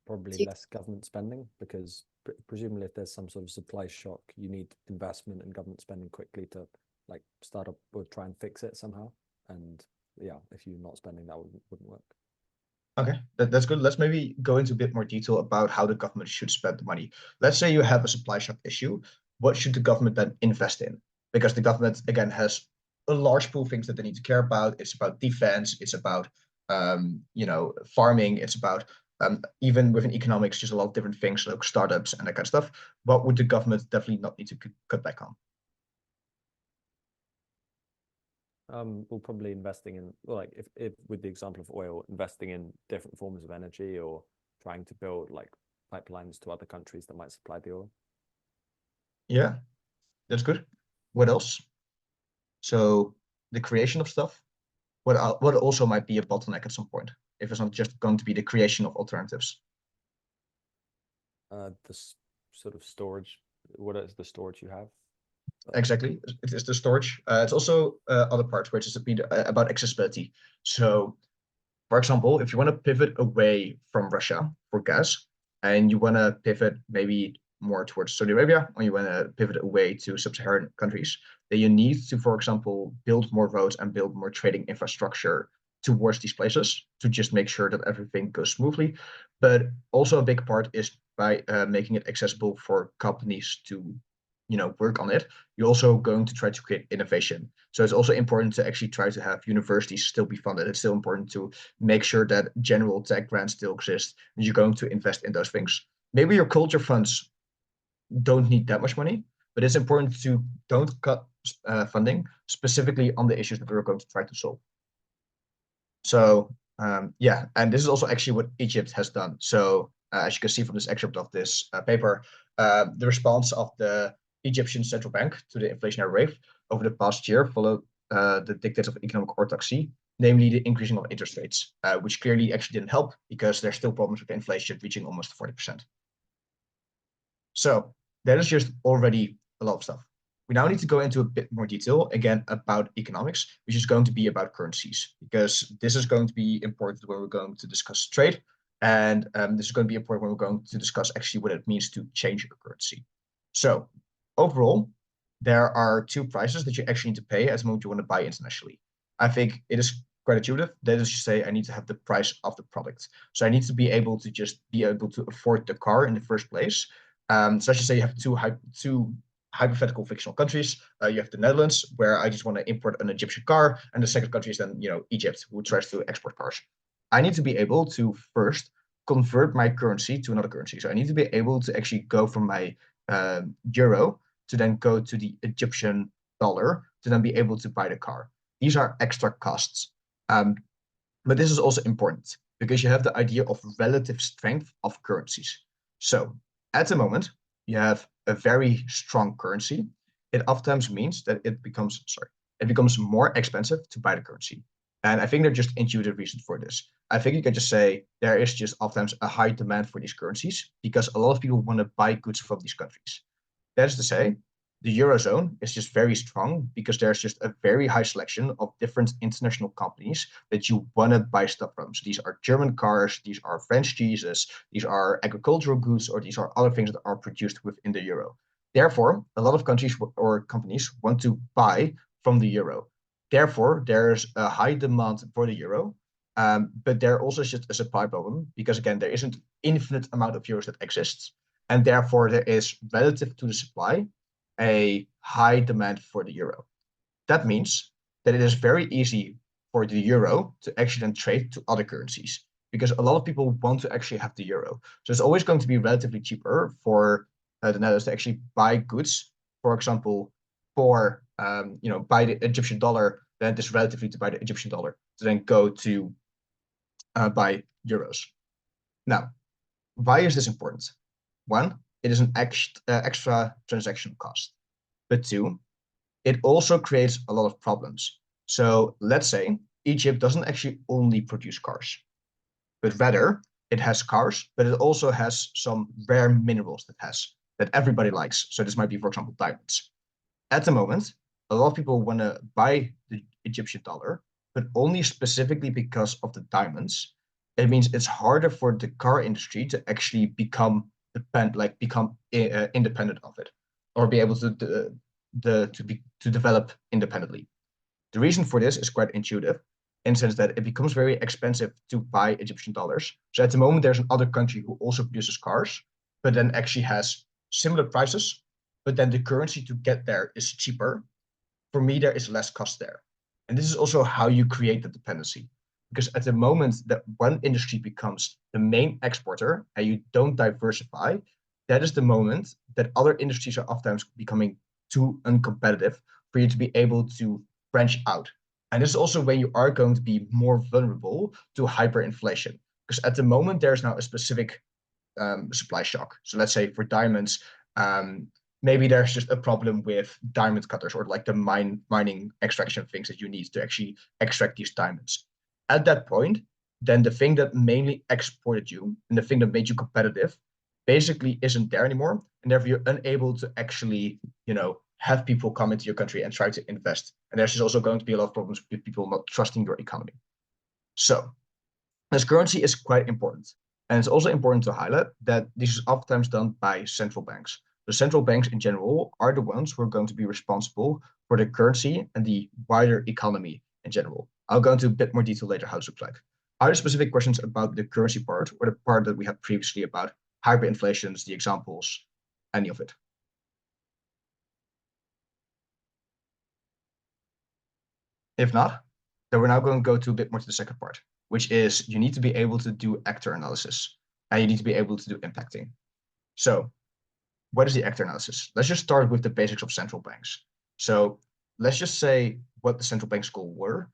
[SPEAKER 2] Probably
[SPEAKER 6] See-
[SPEAKER 2] less government spending, because presumably if there's some sort of supply shock, you need investment and government spending quickly to like start up or try and fix it somehow. And yeah, if you're not spending, that wouldn't work.
[SPEAKER 1] Okay, that's good. Let's maybe go into a bit more detail about how the government should spend the money. Let's say you have a supply shock issue. What should the government then invest in? Because the government, again, has a large pool of things that they need to care about. It's about defense. It's about, farming. It's about, even within economics, just a lot of different things like startups and that kind of stuff. What would the government definitely not need to cut back on?
[SPEAKER 2] Well, probably investing in, well, like if with the example of oil, investing in different forms of energy or trying to build like pipelines to other countries that might supply the oil.
[SPEAKER 1] Yeah, that's good. What else? So the creation of stuff. What also might be a bottleneck at some point, if it's not just going to be the creation of alternatives.
[SPEAKER 2] This sort of storage. What is the storage you have?
[SPEAKER 1] Exactly, it is the storage. It's also other parts, which is about accessibility. So, for example, if you want to pivot away from Russia for gas, and you want to pivot maybe more towards Saudi Arabia, or you want to pivot away to sub-Saharan countries, then you need to, for example, build more roads and build more trading infrastructure towards these places to just make sure that everything goes smoothly. But also a big part is by making it accessible for companies to, work on it. You're also going to try to create innovation. So it's also important to actually try to have universities still be funded. It's still important to make sure that general tech grants still exist, and you're going to invest in those things. Maybe your culture funds don't need that much money, but it's important to don't cut funding specifically on the issues that we're going to try to solve. So yeah, and this is also actually what Egypt has done. So as you can see from this excerpt of this paper, the response of the Egyptian central bank to the inflationary wave over the past year followed the dictates of economic orthodoxy, namely the increasing of interest rates, which clearly actually didn't help because there's still problems with inflation reaching almost 40%. So that is just already a lot of stuff. We now need to go into a bit more detail, again, about economics, which is going to be about currencies, because this is going to be important when we're going to discuss trade. And this is going to be important when we're going to discuss actually what it means to change a currency. So overall, there are two prices that you actually need to pay as the moment you want to buy internationally. I think it is quite intuitive. That is to say, I need to have the price of the product. So I need to be able to just be able to afford the car in the first place. So I should say you have two hypothetical fictional countries. You have the Netherlands, where I just want to import an Egyptian car, and the second country is then Egypt, who tries to export cars. I need to be able to first convert my currency to another currency. So I need to be able to actually go from my euro to then go to the Egyptian dollar to then be able to buy the car. These are extra costs. But this is also important because you have the idea of relative strength of currencies. So at the moment, you have a very strong currency. It oftentimes means that it becomes more expensive to buy the currency. And I think there are just intuitive reasons for this. I think you can just say there is just oftentimes a high demand for these currencies because a lot of people want to buy goods from these countries. That is to say, the Eurozone is just very strong because there's just a very high selection of different international companies that you want to buy stuff from. So these are German cars, these are French cheeses, these are agricultural goods, or these are other things that are produced within the euro. Therefore, a lot of countries or companies want to buy from the euro. Therefore, there's a high demand for the euro, but there also is just a supply problem because, again, there isn't infinite amount of euros that exists. And therefore, there is, relative to the supply, a high demand for the euro. That means that it is very easy for the euro to actually then trade to other currencies because a lot of people want to actually have the euro. So it's always going to be relatively cheaper for the Netherlands to actually buy goods, for example, for buy the Egyptian dollar, then it is relatively to buy the Egyptian dollar to then go to buy euros. Now, why is this important? One, it is an extra transaction cost. But two, it also creates a lot of problems. So let's say Egypt doesn't actually only produce cars, but rather it has cars, but it also has some rare minerals that everybody likes. So this might be, for example, diamonds. At the moment, a lot of people want to buy the Egyptian dollar, but only specifically because of the diamonds. It means it's harder for the car industry to actually become independent of it, or be able to develop independently. The reason for this is quite intuitive, in the sense that it becomes very expensive to buy Egyptian dollars. So at the moment, there's another country who also produces cars, but then actually has similar prices, but then the currency to get there is cheaper. For me, there is less cost there. And this is also how you create the dependency. Because at the moment that one industry becomes the main exporter and you don't diversify, that is the moment that other industries are oftentimes becoming too uncompetitive for you to be able to branch out. And this is also when you are going to be more vulnerable to hyperinflation. Because at the moment, there's now a specific supply shock. So let's say for diamonds, maybe there's just a problem with diamond cutters or like the mining extraction things that you need to actually extract these diamonds. At that point, then the thing that mainly exported you and the thing that made you competitive basically isn't there anymore. And therefore you're unable to actually, have people come into your country and try to invest. And there's just also going to be a lot of problems with people not trusting your economy. So this currency is quite important. And it's also important to highlight that this is oftentimes done by central banks. The central banks in general are the ones who are going to be responsible for the currency and the wider economy in general. I'll go into a bit more detail later how this looks like. Are there specific questions about the currency part or the part that we had previously about hyperinflations, the examples, any of it? If not, then we're now going to go to a bit more to the second part, which is you need to be able to do actor analysis and you need to be able to do impacting. So what is the actor analysis? Let's just start with the basics of central banks. So let's just say what the central bank's goals were.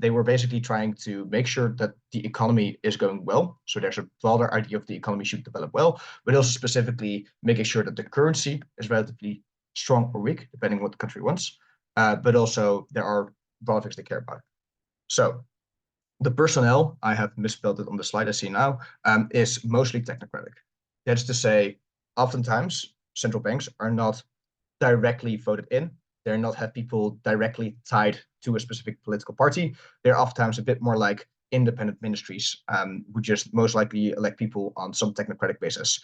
[SPEAKER 1] They were basically trying to make sure that the economy is going well. So there's a broader idea of the economy should develop well, but also specifically making sure that the currency is relatively strong or weak, depending on what the country wants. But also there are broad things they care about. So the personnel, I have misspelled it on the slide I see now, is mostly technocratic. That's to say, oftentimes central banks are not directly voted in. They're not have people directly tied to a specific political party. They're oftentimes a bit more like independent ministries, who just most likely elect people on some technocratic basis,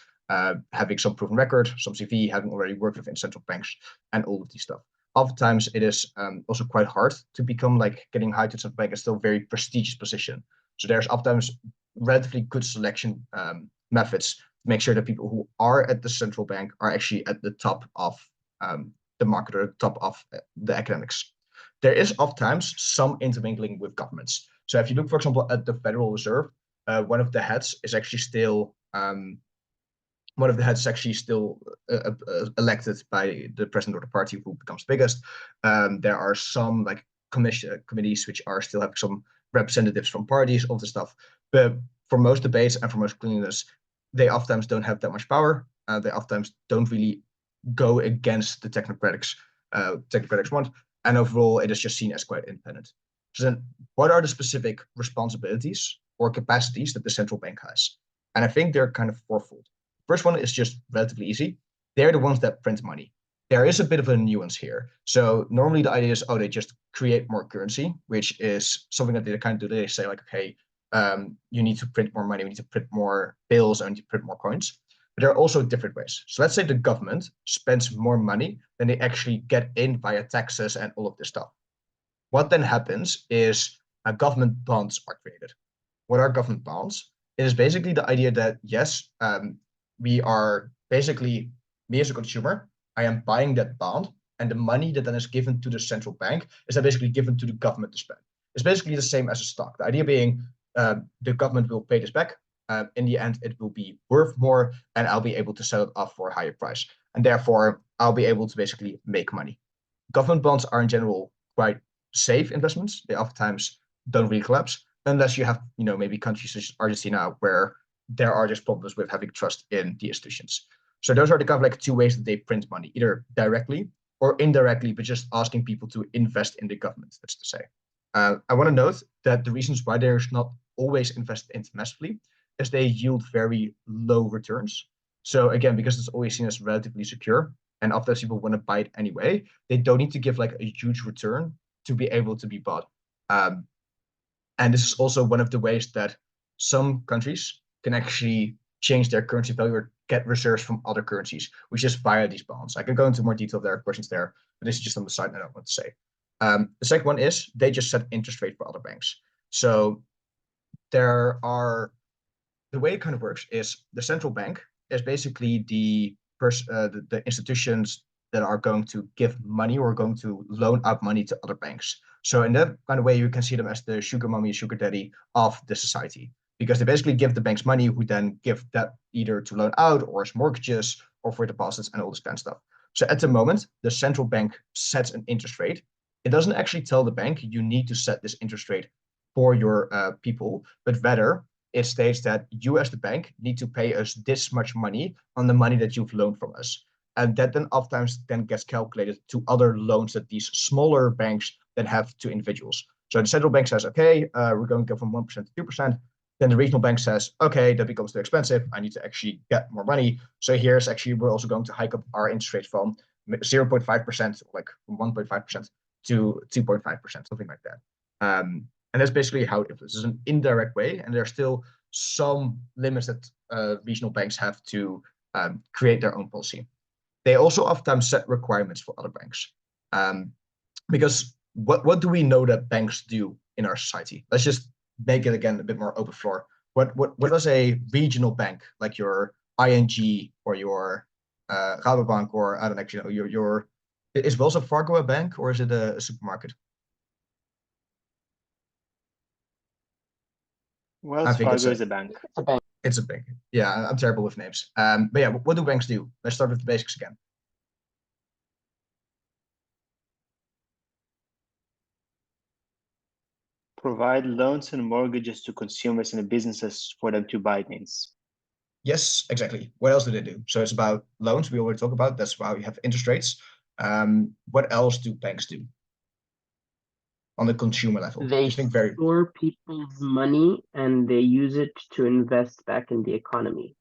[SPEAKER 1] having some proven record, some CV, having already worked within central banks, and all of these stuff. Oftentimes it is also quite hard to become like getting high to central bank is still a very prestigious position. So there's oftentimes relatively good selection methods to make sure that people who are at the central bank are actually at the top of the market or the top of the academics. There is oftentimes some intermingling with governments. So if you look, for example, at the Federal Reserve, one of the heads is actually still elected by the president or the party who becomes biggest. There are some like committees which are still having some representatives from parties, all this stuff. But for most debates and for most cleanliness, they oftentimes don't have that much power. They oftentimes don't really go against the technocratics want. And overall, it is just seen as quite independent. So then what are the specific responsibilities or capacities that the central bank has? And I think they're kind of fourfold. First one is just relatively easy. They're the ones that print money. There is a bit of a nuance here. So normally the idea is, they just create more currency, which is something that they kind of do. They say like, okay, you need to print more money, we need to print more bills, and you print more coins. But there are also different ways. So let's say the government spends more money than they actually get in via taxes and all of this stuff. What then happens is government bonds are created. What are government bonds? It is basically the idea that, yes, we are basically, me as a consumer, I am buying that bond, and the money that then is given to the central bank is then basically given to the government to spend. It's basically the same as a stock. The idea being the government will pay this back. In the end, it will be worth more, and I'll be able to sell it off for a higher price. And therefore, I'll be able to basically make money. Government bonds are in general quite safe investments. They oftentimes don't really collapse, unless you have, maybe countries such as Argentina, where there are just problems with having trust in the institutions. So those are the kind of like two ways that they print money, either directly or indirectly, but just asking people to invest in the government, that's to say. I want to note that the reasons why there's not always invested into massively is they yield very low returns. So again, because it's always seen as relatively secure, and often people want to buy it anyway, they don't need to give like a huge return to be able to be bought. And this is also one of the ways that some countries can actually change their currency value or get reserves from other currencies, which is via these bonds. I can go into more detail if there are questions there, but this is just on the side I don't want to say. The second one is they just set interest rate for other banks. So the way it kind of works is the central bank is basically the institutions that are going to give money or going to loan out money to other banks. So in that kind of way, you can see them as the sugar mommy, sugar daddy of the society, because they basically give the banks money, who then give that either to loan out or as mortgages or for deposits and all this kind of stuff. So at the moment, the central bank sets an interest rate, it doesn't actually tell the bank you need to set this interest rate for your people, but rather it states that you as the bank need to pay us this much money on the money that you've loaned from us. And that then oftentimes then gets calculated to other loans that these smaller banks then have to individuals. So the central bank says, okay, we're going to go from 1% to 2%. Then the regional bank says, okay, that becomes too expensive. I need to actually get more money. So here's actually, we're also going to hike up our interest rate from 0.5%, like from 1.5% to 2.5%, something like that. And that's basically how it is. It's an indirect way, and there are still some limits that regional banks have to create their own policy. They also oftentimes set requirements for other banks. Because what do we know that banks do in our society? Let's just make it again a bit more open floor. What does a regional bank like your ING or your Rabobank, or I don't actually know, your is Wells Fargo a bank, or is it a supermarket?
[SPEAKER 8] Wells
[SPEAKER 1] think it's
[SPEAKER 8] Fargo
[SPEAKER 1] a-
[SPEAKER 8] is a bank.
[SPEAKER 1] It's a bank. Yeah, I'm terrible with names. But yeah, what do banks do? Let's start with the basics again.
[SPEAKER 8] Provide loans and mortgages to consumers and businesses for them to buy things.
[SPEAKER 1] Yes, exactly. What else do they do? So it's about loans. We already talked about. That's why we have interest rates. What else do banks do on the consumer level?
[SPEAKER 9] They
[SPEAKER 1] Just think very
[SPEAKER 9] store people's money and they use it to invest back in the economy.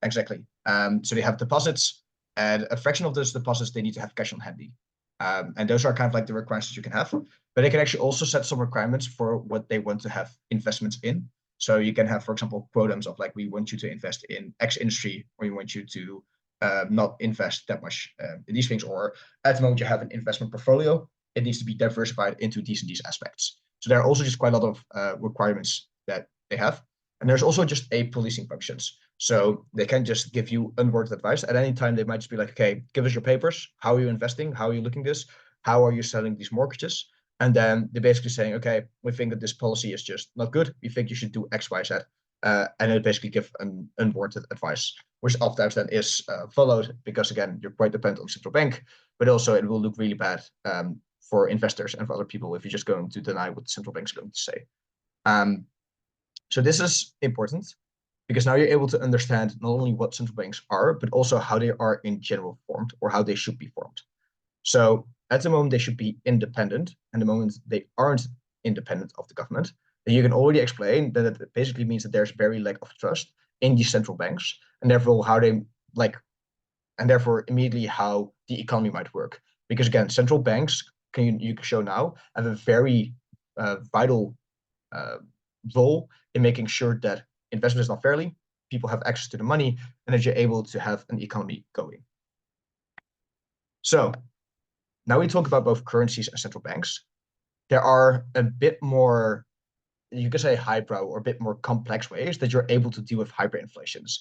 [SPEAKER 1] exactly. So they have deposits, and a fraction of those deposits they need to have cash on handy. And those are kind of like the requirements that you can have. But they can actually also set some requirements for what they want to have investments in. So you can have, for example, quotums of like, we want you to invest in X industry, or we want you to not invest that much in these things. Or at the moment you have an investment portfolio, it needs to be diversified into these and these aspects. So there are also just quite a lot of requirements that they have. And there's also just a policing functions. So they can just give you unworded advice. At any time, they might just be like, okay, give us your papers. How are you investing? How are you looking at this? How are you selling these mortgages? And then they're basically saying, okay, we think that this policy is just not good. We think you should do X, Y, Z. And they basically give an unwarranted advice, which oftentimes then is followed because, again, you're quite dependent on the central bank, but also it will look really bad for investors and for other people if you're just going to deny what the central bank is going to say. So this is important because now you're able to understand not only what central banks are, but also how they are in general formed, or how they should be formed. So at the moment, they should be independent, and the moment they aren't independent of the government, then you can already explain that it basically means that there's very lack of trust in these central banks, and therefore how they and therefore immediately how the economy might work. Because again, central banks, you can show now, have a very vital role in making sure that investment is done fairly, people have access to the money, and that you're able to have an economy going. So now we talk about both currencies and central banks. There are a bit more, you could say highbrow, or a bit more complex ways that you're able to deal with hyperinflations.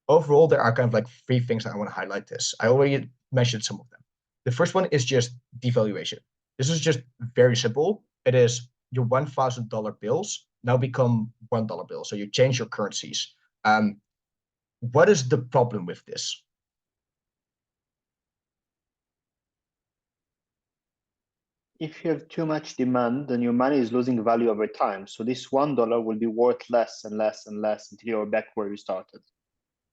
[SPEAKER 1] Overall, there are kind of like three things that I want to highlight this. I already mentioned some of them. The first one is just devaluation. This is just very simple. It is your $1,000 bills now become $1 bills. So you change your currencies. What is the problem with this?
[SPEAKER 8] If you have too much demand, then your money is losing value over time. So this $1 will be worth less and less and less until you're back where you started.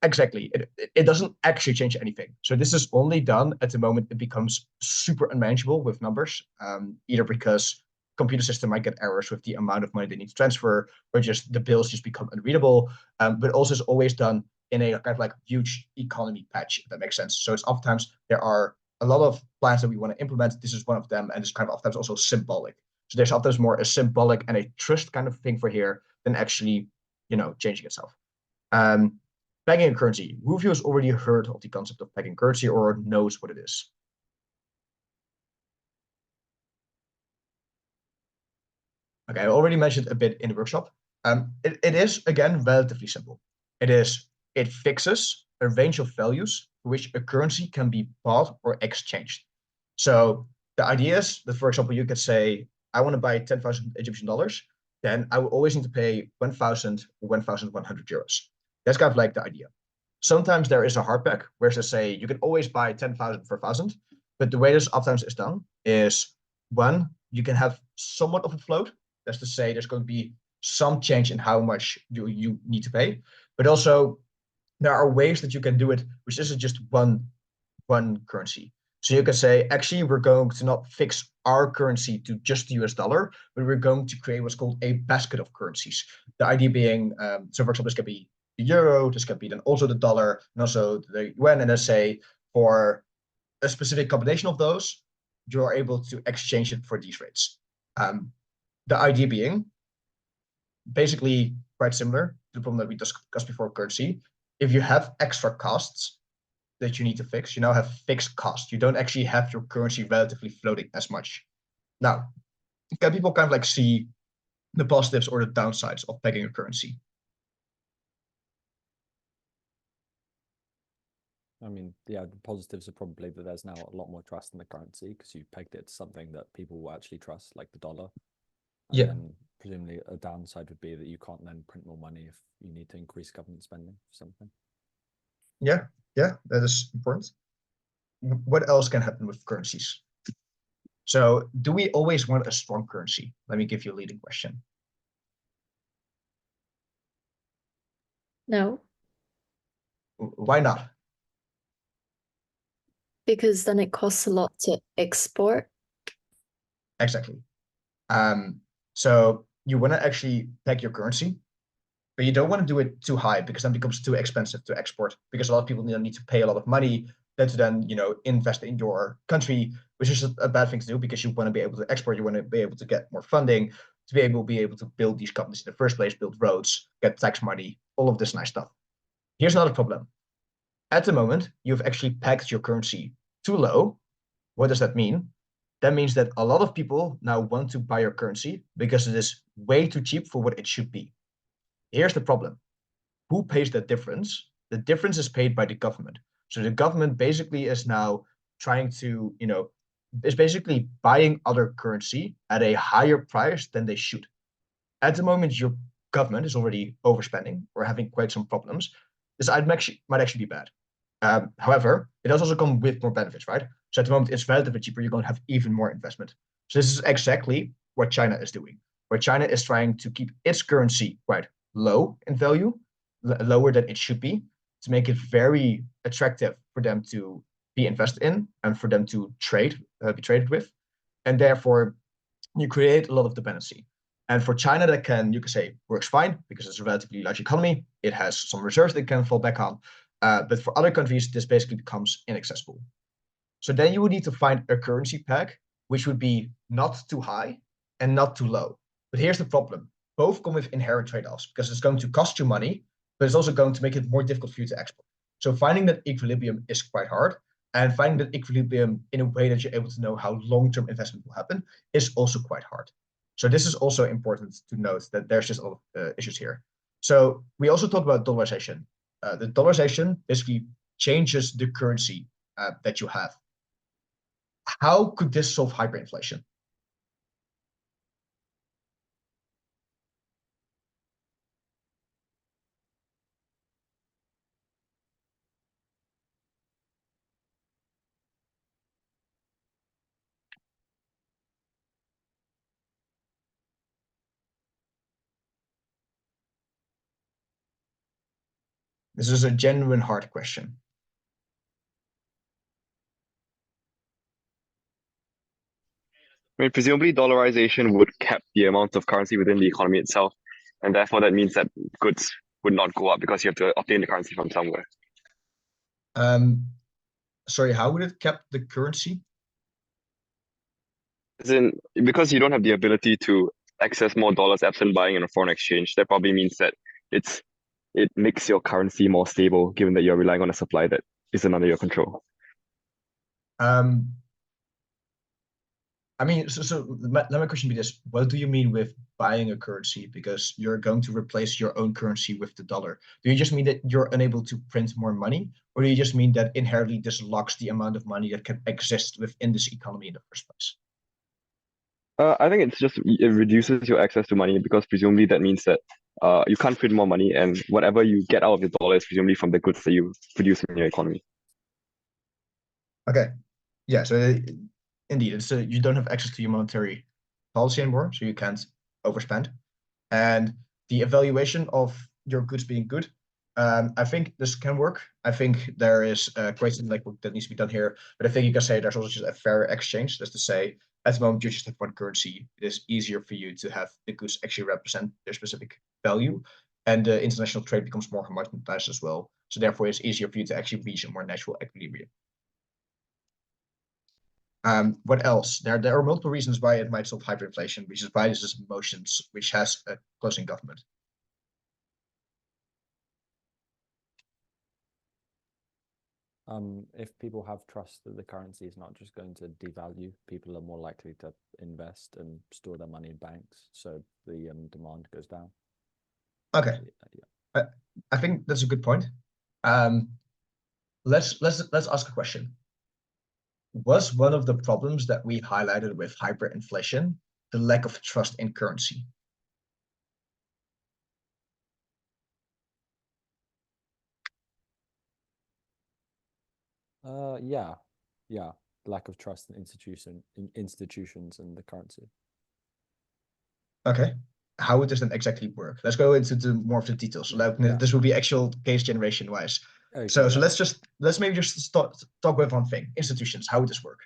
[SPEAKER 1] Exactly. It doesn't actually change anything. So this is only done at the moment it becomes super unmanageable with numbers, either because computer system might get errors with the amount of money they need to transfer, or just the bills just become unreadable. But also it's always done in a kind of like huge economy patch, if that makes sense. So it's oftentimes there are a lot of plans that we want to implement. This is one of them, and it's kind of oftentimes also symbolic. So there's oftentimes more a symbolic and a trust kind of thing for here than actually, changing itself. Pegging a currency. Who of you has already heard of the concept of pegging currency or knows what it is? Okay, I already mentioned a bit in the workshop. It is, again, relatively simple. It fixes a range of values for which a currency can be bought or exchanged. So the idea is that, for example, you could say, I want to buy 10,000 Egyptian dollars, then I will always need to pay 1,000 or 1,100 euros. That's kind of like the idea. Sometimes there is a hardback where they say you can always buy 10,000 for 1,000, but the way this oftentimes is done is one, you can have somewhat of a float. That's to say, there's going to be some change in how much you need to pay, but also there are ways that you can do it, which isn't just one currency. So you can say, actually, we're going to not fix our currency to just the US dollar, but we're going to create what's called a basket of currencies. The idea being, so for example, this could be the euro, this could be then also the dollar, and also the yuan, and let's say for a specific combination of those, you're able to exchange it for these rates. The idea being basically quite similar to the problem that we discussed before currency. If you have extra costs that you need to fix, you now have fixed costs. You don't actually have your currency relatively floating as much. Now, can people kind of like see the positives or the downsides of pegging a currency?
[SPEAKER 2] I mean, yeah, the positives are probably that there's now a lot more trust in the currency because you pegged it to something that people will actually trust, like the dollar. And
[SPEAKER 1] Yeah.
[SPEAKER 2] then presumably a downside would be that you can't then print more money if you need to increase government spending for something.
[SPEAKER 1] Yeah, that is important. What else can happen with currencies? So do we always want a strong currency? Let me give you a leading question.
[SPEAKER 7] No,
[SPEAKER 1] Why not?
[SPEAKER 7] because then it costs a lot to export.
[SPEAKER 1] Exactly. So you want to actually peg your currency, but you don't want to do it too high because then it becomes too expensive to export because a lot of people need to pay a lot of money to then invest in your country, which is a bad thing to do because you want to be able to export, you want to be able to get more funding to be able to build these companies in the first place, build roads, get tax money, all of this nice stuff. Here's another problem. At the moment, you've actually pegged your currency too low. What does that mean? That means that a lot of people now want to buy your currency because it is way too cheap for what it should be. Here's the problem. Who pays that difference? The difference is paid by the government. So the government basically is now trying to, is basically buying other currency at a higher price than they should. At the moment, your government is already overspending or having quite some problems. This might actually be bad. However, it does also come with more benefits, right? So at the moment, it's relatively cheaper. You're going to have even more investment. So this is exactly what China is doing, where China is trying to keep its currency quite low in value, lower than it should be, to make it very attractive for them to be invested in and for them to be traded with. And therefore, you create a lot of dependency. And for China, you could say, works fine because it's a relatively large economy. It has some reserves that can fall back on. But for other countries, this basically becomes inaccessible. So then you would need to find a currency peg, which would be not too high and not too low. But here's the problem. Both come with inherent trade-offs because it's going to cost you money, but it's also going to make it more difficult for you to export. So finding that equilibrium is quite hard. And finding that equilibrium in a way that you're able to know how long-term investment will happen is also quite hard. So this is also important to note that there's just a lot of issues here. So we also talked about dollarization. The dollarization basically changes the currency that you have. How could this solve hyperinflation? This is a genuine hard question.
[SPEAKER 10] I mean, presumably dollarization would cap the amount of currency within the economy itself, and therefore that means that goods would not go up because you have to obtain the currency from somewhere.
[SPEAKER 1] Sorry, how would it cap the currency?
[SPEAKER 10] As in, because you don't have the ability to access more dollars absent buying in a foreign exchange, that probably means that it makes your currency more stable, given that you're relying on a supply that isn't under your control.
[SPEAKER 1] I mean, so let my question be this: what do you mean with buying a currency? Because you're going to replace your own currency with the dollar. Do you just mean that you're unable to print more money, or do you just mean that inherently this locks the amount of money that can exist within this economy in the first place?
[SPEAKER 10] I think it reduces your access to money because presumably that means that you can't print more money, and whatever you get out of your dollar is presumably from the goods that you produce in your economy.
[SPEAKER 1] Okay, yeah. So Indeed, it's you don't have access to your monetary policy anymore, so you can't overspend. And the evaluation of your goods being good, I think this can work. I think there is a question like that needs to be done here, but I think you can say there's also just a fair exchange. That's to say, at the moment you just have one currency. It is easier for you to have the goods actually represent their specific value, and the international trade becomes more homogenized as well. So therefore, it's easier for you to actually reach a more natural equilibrium. What else? There are multiple reasons why it might solve hyperinflation, which is why this is emotions, which has a closing government.
[SPEAKER 2] If people have trust that the currency is not just going to devalue, people are more likely to invest and store their money in banks, so the demand goes down.
[SPEAKER 1] Okay,
[SPEAKER 2] yeah.
[SPEAKER 1] I think that's a good point. Let's ask a question. Was one of the problems that we highlighted with hyperinflation the lack of trust in currency?
[SPEAKER 2] Yeah, lack of trust in institutions and the currency.
[SPEAKER 1] Okay, how does that exactly work? Let's go into more of the details. So this will be actual case generation wise.
[SPEAKER 2] Okay,
[SPEAKER 1] so let's maybe just talk with one thing: institutions. How would this work?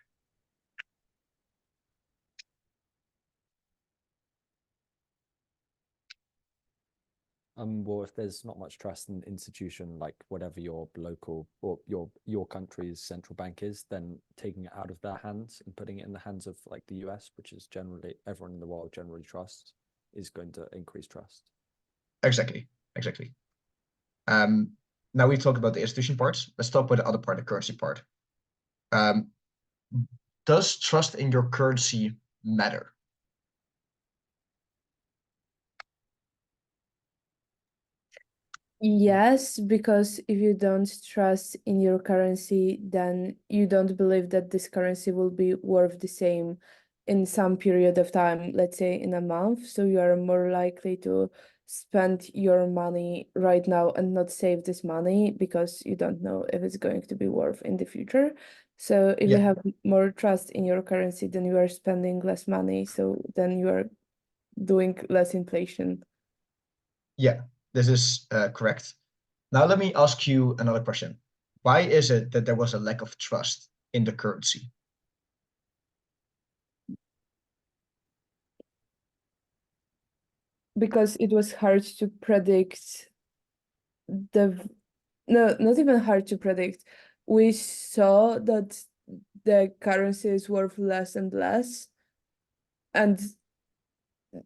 [SPEAKER 2] Well, if there's not much trust in the institution, like whatever your local or your country's central bank is, then taking it out of their hands and putting it in the hands of like the US, which is generally everyone in the world generally trusts, is going to increase trust.
[SPEAKER 1] Exactly. Now we talked about the institution parts. Let's talk about the other part, the currency part. Does trust in your currency matter?
[SPEAKER 3] Yes, because if you don't trust in your currency, then you don't believe that this currency will be worth the same in some period of time, let's say in a month. So you are more likely to spend your money right now and not save this money because you don't know if it's going to be worth in the future. So if you have more trust in your currency, then you are spending less money. So then you are doing less inflation.
[SPEAKER 1] Yeah, this is correct. Now let me ask you another question. Why is it that there was a lack of trust in the currency?
[SPEAKER 3] Because it was hard to predict not even hard to predict. We saw that the currency is worth less and less, and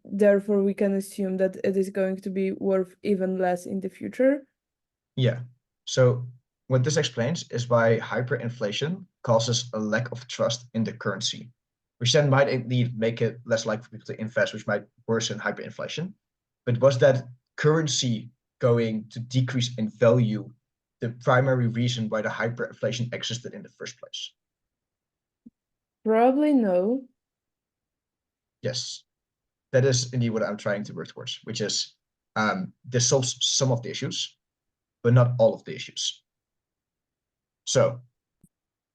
[SPEAKER 3] therefore we can assume that it is going to be worth even less in the future.
[SPEAKER 1] Yeah. So what this explains is why hyperinflation causes a lack of trust in the currency, which then might indeed make it less likely for people to invest, which might worsen hyperinflation. But was that currency going to decrease in value the primary reason why the hyperinflation existed in the first place?
[SPEAKER 3] Probably no.
[SPEAKER 1] Yes, that is indeed what I'm trying to work towards, which is this solves some of the issues, but not all of the issues. So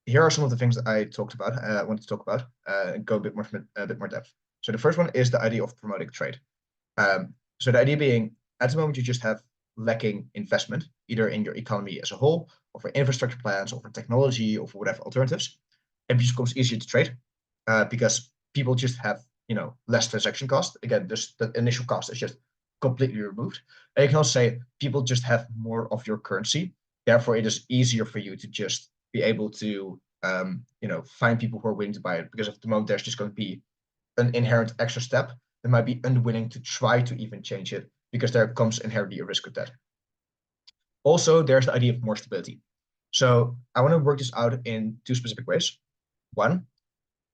[SPEAKER 1] here are some of the things that I talked about. I wanted to talk about and go a bit more depth. So the first one is the idea of promoting trade. So the idea being, at the moment, you just have lacking investment, either in your economy as a whole, or for infrastructure plans, or for technology, or for whatever alternatives. It just becomes easier to trade because people just have less transaction cost. Again, the initial cost is just completely removed. And you can also say people just have more of your currency. Therefore, it is easier for you to just be able to find people who are willing to buy it, because at the moment there's just going to be an inherent extra step that might be unwilling to try to even change it, because there comes inherently a risk with that. Also, there's the idea of more stability. So I want to work this out in two specific ways. One,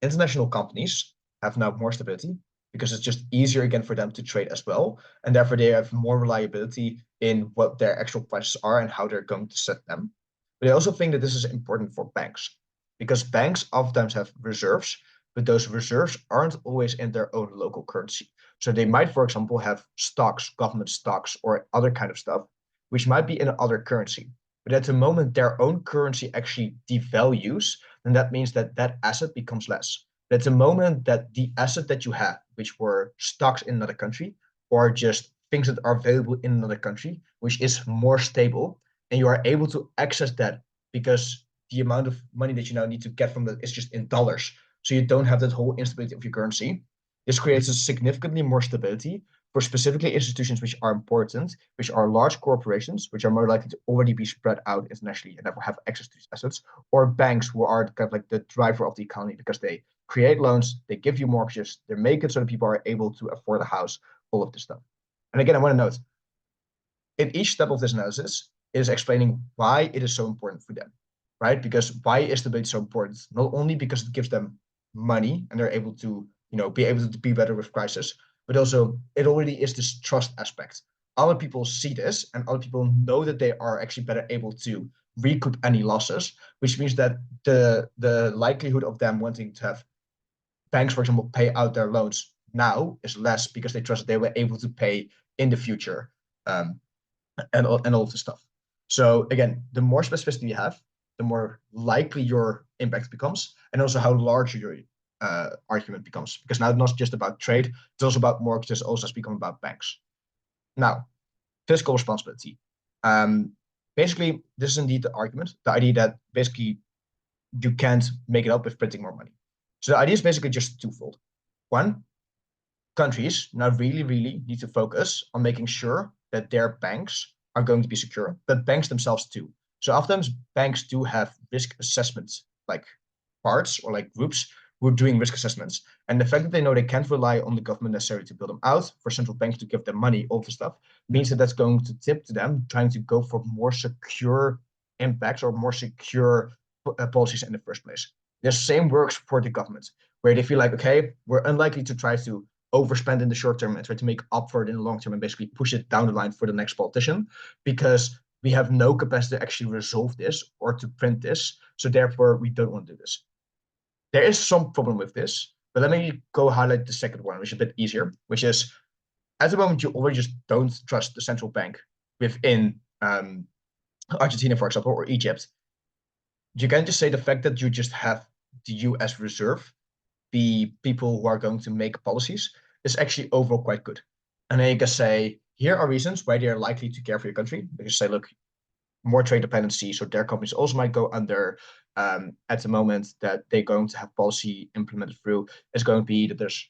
[SPEAKER 1] international companies have now more stability because it's just easier again for them to trade as well, and therefore they have more reliability in what their actual prices are and how they're going to set them. But I also think that this is important for banks, because banks oftentimes have reserves, but those reserves aren't always in their own local currency. So they might, for example, have stocks, government stocks, or other kind of stuff, which might be in another currency. But at the moment their own currency actually devalues, then that means that that asset becomes less. But at the moment that the asset that you have, which were stocks in another country, or just things that are available in another country, which is more stable, and you are able to access that because the amount of money that you now need to get from that is just in dollars. So you don't have that whole instability of your currency. This creates a significantly more stability for specifically institutions which are important, which are large corporations, which are more likely to already be spread out internationally and therefore have access to these assets, or banks who are kind of like the driver of the economy because they create loans, they give you mortgages, they make it so that people are able to afford a house, all of this stuff. And again, I want to note, in each step of this analysis is explaining why it is so important for them, right? Because why is stability so important? Not only because it gives them money and they're able to, be able to be better with crisis, but also it already is this trust aspect. Other people see this and other people know that they are actually better able to recoup any losses, which means that the likelihood of them wanting to have banks, for example, pay out their loans now is less because they trust they were able to pay in the future, and all of this stuff. So again, the more specificity you have, the more likely your impact becomes, and also how large your argument becomes. Because now it's not just about trade, it's also about mortgages, also has become about banks. Now, fiscal responsibility. Basically, this is indeed the argument, the idea that basically you can't make it up with printing more money. So the idea is basically just twofold. One, countries now really, really need to focus on making sure that their banks are going to be secure, but banks themselves too. So oftentimes banks do have risk assessments, like parts or like groups who are doing risk assessments. And the fact that they know they can't rely on the government necessarily to build them out, for central banks to give them money, all this stuff, means that that's going to tip to them trying to go for more secure impacts or more secure policies in the first place. The same works for the government, where they feel like, okay, we're unlikely to try to overspend in the short term and try to make up for it in the long term and basically push it down the line for the next politician, because we have no capacity to actually resolve this or to print this. So therefore, we don't want to do this. There is some problem with this, but let me go highlight the second one, which is a bit easier, which is at the moment, you already just don't trust the central bank within Argentina, for example, or Egypt. You can just say the fact that you just have the US Reserve, the people who are going to make policies, is actually overall quite good. And then you can say, here are reasons why they're likely to care for your country. You can say, look, more trade dependency, so their companies also might go under. At the moment that they're going to have policy implemented through, is going to be that there's,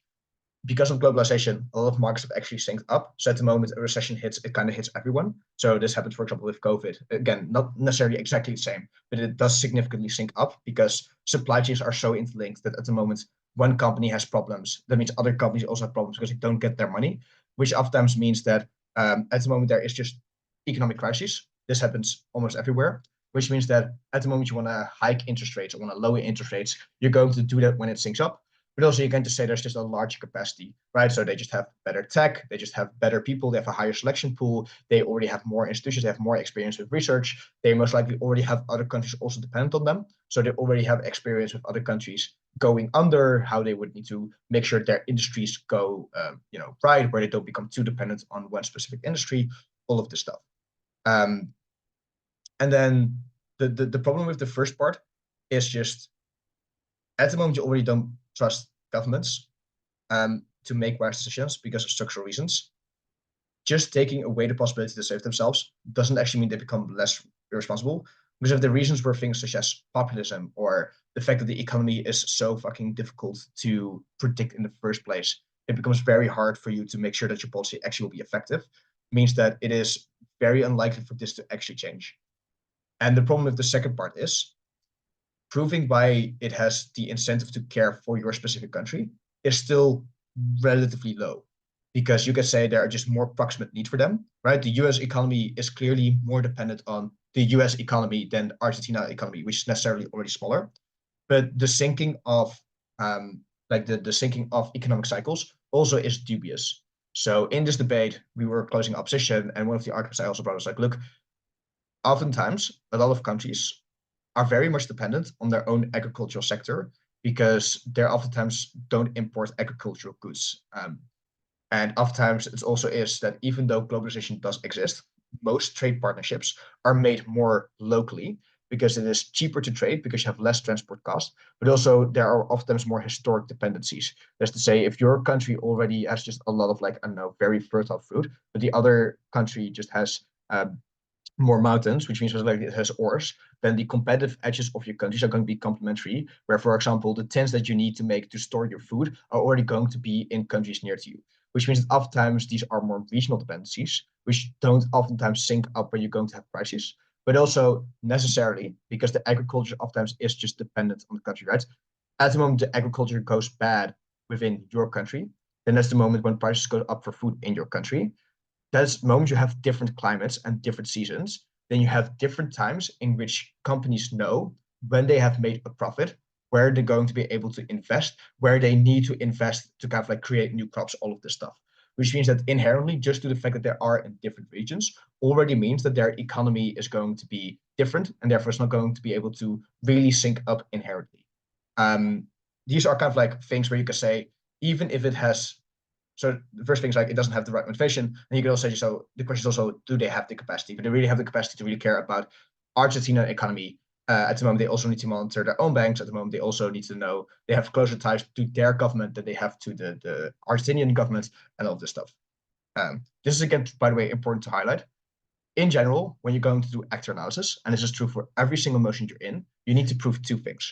[SPEAKER 1] because of globalization, a lot of markets have actually synced up. So at the moment a recession hits, it kind of hits everyone. So this happened, for example, with COVID. Again, not necessarily exactly the same, but it does significantly sync up because supply chains are so interlinked that at the moment one company has problems, that means other companies also have problems because they don't get their money, which oftentimes means that at the moment there is just economic crisis. This happens almost everywhere, which means that at the moment you want to hike interest rates or want to lower interest rates, you're going to do that when it syncs up. But also you can just say there's just a larger capacity, right? So they just have better tech, they just have better people, they have a higher selection pool, they already have more institutions, they have more experience with research, they most likely already have other countries also dependent on them. So they already have experience with other countries going under, how they would need to make sure their industries go right, where they don't become too dependent on one specific industry, all of this stuff. And then the problem with the first part is just at the moment you already don't trust governments to make wise decisions because of structural reasons. Just taking away the possibility to save themselves doesn't actually mean they become less irresponsible, because of the reasons were things such as populism or the fact that the economy is so fucking difficult to predict in the first place. It becomes very hard for you to make sure that your policy actually will be effective. Means that it is very unlikely for this to actually change. And the problem with the second part is proving why it has the incentive to care for your specific country is still relatively low, because you can say there are just more proximate need for them, right? The US economy is clearly more dependent on the US economy than the Argentina economy, which is necessarily already smaller. But the sinking of the sinking of economic cycles also is dubious. So in this debate, we were closing opposition, and one of the arguments I also brought was like, look, oftentimes a lot of countries are very much dependent on their own agricultural sector because they oftentimes don't import agricultural goods. And oftentimes it also is that even though globalization does exist, most trade partnerships are made more locally because it is cheaper to trade because you have less transport cost, but also there are oftentimes more historic dependencies. That's to say, if your country already has just a lot of like, I don't know, very fertile fruit, but the other country just has more mountains, which means like it has ores, then the competitive edges of your countries are going to be complementary, where, for example, the tins that you need to make to store your food are already going to be in countries near to you, which means that oftentimes these are more regional dependencies, which don't oftentimes sync up when you're going to have crises, but also necessarily because the agriculture oftentimes is just dependent on the country, right? At the moment the agriculture goes bad within your country, then that's the moment when prices go up for food in your country. That's the moment you have different climates and different seasons, then you have different times in which companies know when they have made a profit, where they're going to be able to invest, where they need to invest to kind of like create new crops, all of this stuff. Which means that inherently, just to the fact that they are in different regions, already means that their economy is going to be different, and therefore it's not going to be able to really sync up inherently. These are kind of like things where you can say, even if it has, so the first thing is like it doesn't have the right motivation, and you can also say, so the question is also, do they have the capacity? But they really have the capacity to really care about Argentina economy. At the moment, they also need to monitor their own banks. At the moment, they also need to know they have closer ties to their government than they have to the Argentinian government and all of this stuff. This is, again, by the way, important to highlight. In general, when you're going to do actor analysis, and this is true for every single motion you're in, you need to prove two things.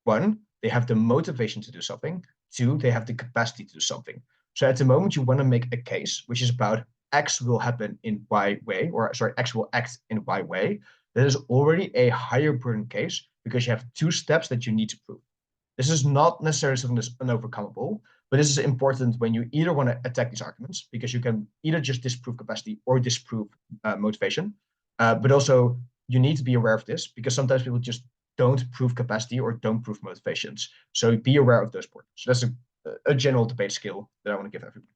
[SPEAKER 1] One, they have the motivation to do something. Two, they have the capacity to do something. So at the moment, you want to make a case which is about X will happen in Y way, or sorry, X will act in Y way. That is already a higher burden case because you have two steps that you need to prove. This is not necessarily something that's unovercomable, but this is important when you either want to attack these arguments, because you can either just disprove capacity or disprove motivation. But also, you need to be aware of this because sometimes people just don't prove capacity or don't prove motivations. So be aware of those points. So that's a general debate skill that I want to give everybody.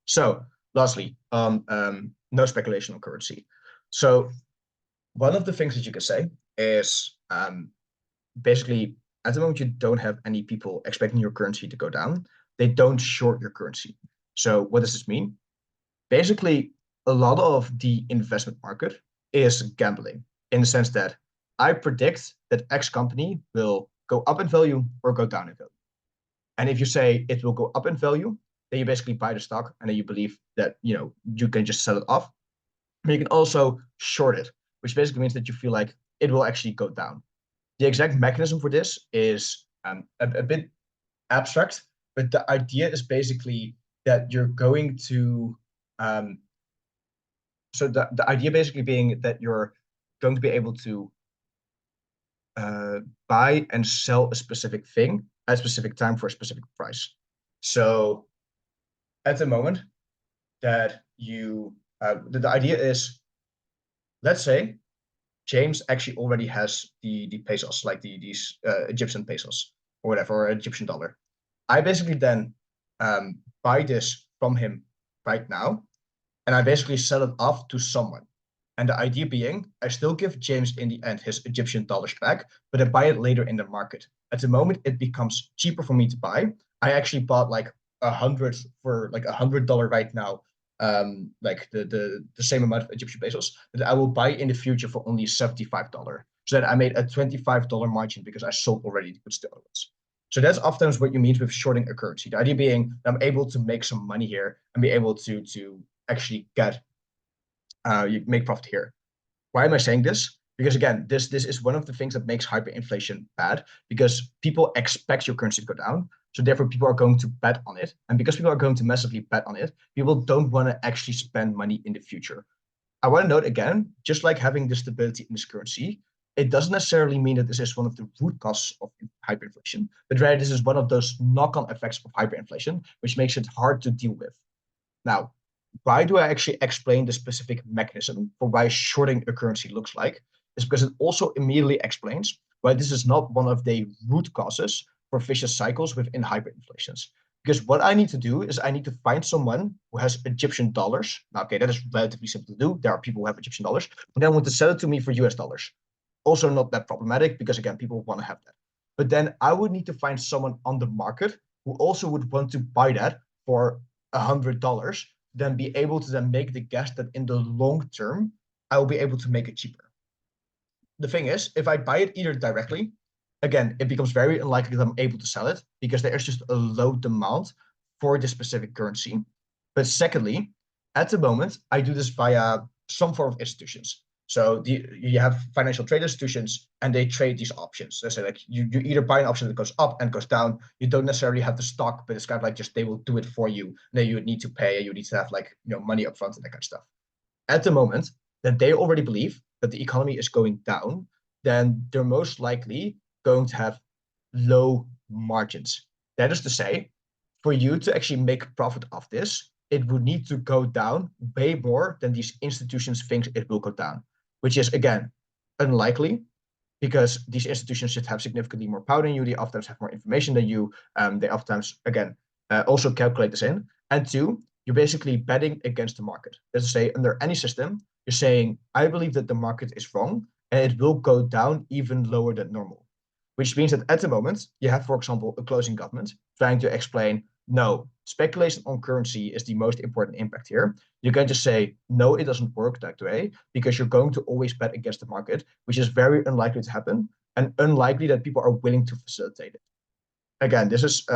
[SPEAKER 1] So lastly, no speculation on currency. So one of the things that you can say is basically at the moment you don't have any people expecting your currency to go down. They don't short your currency. So what does this mean? Basically, a lot of the investment market is gambling in the sense that I predict that X company will go up in value or go down in value. And if you say it will go up in value, then you basically buy the stock and then you believe that you can just sell it off. But you can also short it, which basically means that you feel like it will actually go down. The exact mechanism for this is a bit abstract, but the idea is basically that you're going to so the idea basically being that you're going to be able to buy and sell a specific thing at a specific time for a specific price. So at the moment that you, the idea is, let's say James actually already has the pesos, like these Egyptian pesos or whatever, or Egyptian dollar. I basically then buy this from him right now, and I basically sell it off to someone. And the idea being, I still give James in the end his Egyptian dollars back, but I buy it later in the market. At the moment, it becomes cheaper for me to buy. I actually bought like 100 for like $100 right now, like the same amount of Egyptian pesos that I will buy in the future for only $75. So that I made a $25 margin because I sold already the goods to others. So that's often what you mean with shorting a currency. The idea being that I'm able to make some money here and be able to actually get you make profit here. Why am I saying this? Because again, this is one of the things that makes hyperinflation bad, because people expect your currency to go down. So therefore, people are going to bet on it. And because people are going to massively bet on it, people don't want to actually spend money in the future. I want to note again, just like having the stability in this currency, it doesn't necessarily mean that this is one of the root causes of hyperinflation, but rather this is one of those knock-on effects of hyperinflation, which makes it hard to deal with. Now, why do I actually explain the specific mechanism for why shorting a currency looks like? Is because it also immediately explains why this is not one of the root causes for vicious cycles within hyperinflations. Because what I need to do is I need to find someone who has Egyptian dollars. Now, okay, that is relatively simple to do. There are people who have Egyptian dollars, and then want to sell it to me for US dollars. Also not that problematic because, again, people want to have that. But then I would need to find someone on the market who also would want to buy that for $100, then be able to then make the guess that in the long term, I will be able to make it cheaper. the thing is, if I buy it either directly, again, it becomes very unlikely that I'm able to sell it because there's just a low demand for this specific currency. But secondly, at the moment, I do this via some form of institutions. So you have financial trade institutions and they trade these options. They say like you either buy an option that goes up and goes down. You don't necessarily have the stock, but it's kind of like just they will do it for you. And then you would need to pay, you need to have like money up front and that kind of stuff. At the moment, that they already believe that the economy is going down, then they're most likely going to have low margins. That is to say, for you to actually make profit off this, it would need to go down way more than these institutions think it will go down, which is, again, unlikely because these institutions should have significantly more power than you. They oftentimes have more information than you. They oftentimes, again, also calculate this in. And two, you're basically betting against the market. That's to say, under any system, you're saying, I believe that the market is wrong and it will go down even lower than normal. Which means that at the moment, you have, for example, a closing government trying to explain, no, speculation on currency is the most important impact here. You can just say, no, it doesn't work that way because you're going to always bet against the market, which is very unlikely to happen and unlikely that people are willing to facilitate it. Again, this is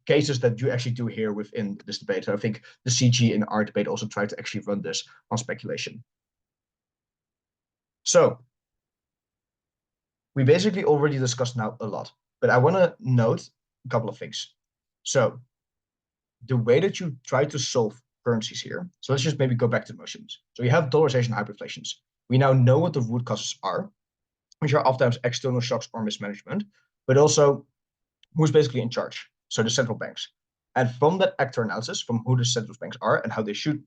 [SPEAKER 1] cases that you actually do hear within this debate. So I think the CG in our debate also tried to actually run this on speculation. So we basically already discussed now a lot, but I want to note a couple of things. So the way that you try to solve currencies here, so let's just maybe go back to the motions. So you have dollarization and hyperinflations. We now know what the root causes are, which are oftentimes external shocks or mismanagement, but also who's basically in charge. So the central banks. And from that actor analysis, from who the central banks are and how they should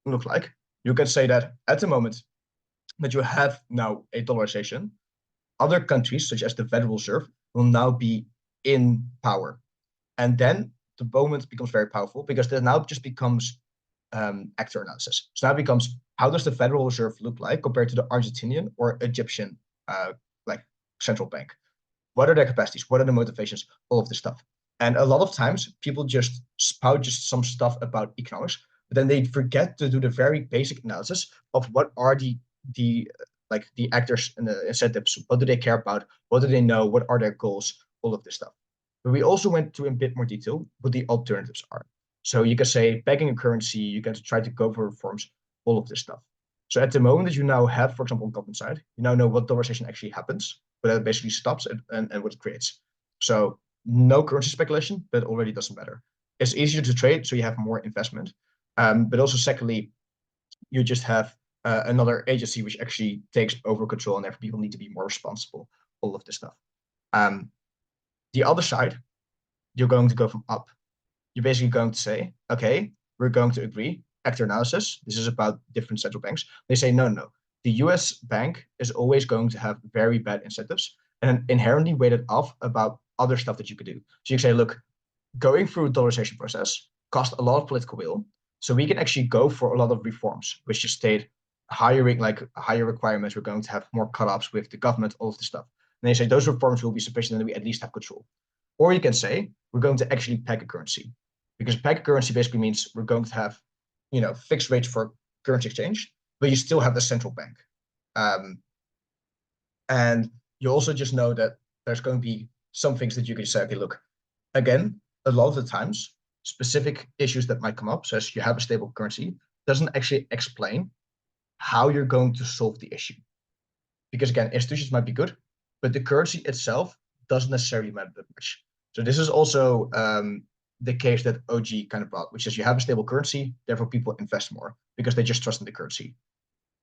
[SPEAKER 1] look like, you can say that at the moment that you have now a dollarization, other countries, such as the Federal Reserve, will now be in power. And then the moment becomes very powerful because there now just becomes actor analysis. So now it becomes, how does the Federal Reserve look like compared to the Argentinian or Egyptian like central bank? What are their capacities? What are the motivations? All of this stuff. And a lot of times people just spout just some stuff about economics, but then they forget to do the very basic analysis of what are the actors and the incentives. What do they care about? What do they know? What are their goals? All of this stuff. But we also went to in a bit more detail what the alternatives are. So you can say pegging a currency, you can try to go for reforms, all of this stuff. So at the moment that you now have, for example, on government side, you now know what dollarization actually happens, but that basically stops and what it creates. So no currency speculation, but it already doesn't matter. It's easier to trade, so you have more investment. But also secondly, you just have another agency which actually takes over control and therefore people need to be more responsible, all of this stuff. The other side, you're going to go from up. You're basically going to say, okay, we're going to agree, actor analysis, this is about different central banks. They say, no. The US bank is always going to have very bad incentives and inherently weighted off about other stuff that you could do. So you say, look, going through a dollarization process cost a lot of political will. So we can actually go for a lot of reforms, which just state higher requirements. We're going to have more cut-offs with the government, all of this stuff. And they say those reforms will be sufficient and we at least have control. Or you can say, we're going to actually peg a currency. Because peg a currency basically means we're going to have, fixed rates for currency exchange, but you still have the central bank. And you also just know that there's going to be some things that you can say, okay, look, again, a lot of the times, specific issues that might come up, such as you have a stable currency, doesn't actually explain how you're going to solve the issue. Because again, institutions might be good, but the currency itself doesn't necessarily matter that much. So this is also the case that OG kind of brought, which is you have a stable currency, therefore people invest more because they just trust in the currency.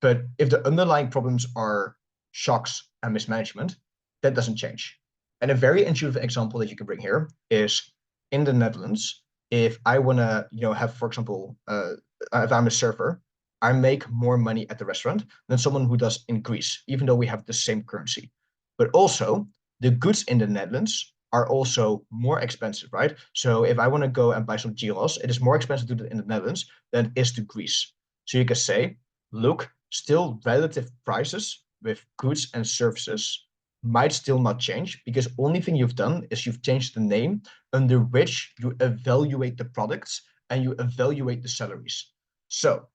[SPEAKER 1] But if the underlying problems are shocks and mismanagement, that doesn't change. And a very intuitive example that you can bring here is in the Netherlands, if I want to, have, for example, if I'm a server, I make more money at the restaurant than someone who does in Greece, even though we have the same currency. But also, the goods in the Netherlands are also more expensive, right? So if I want to go and buy some gyros, it is more expensive to do it in the Netherlands than it is to Greece. So you can say, look, still relative prices with goods and services might still not change because only thing you've done is you've changed the name under which you evaluate the products and you evaluate the salaries. So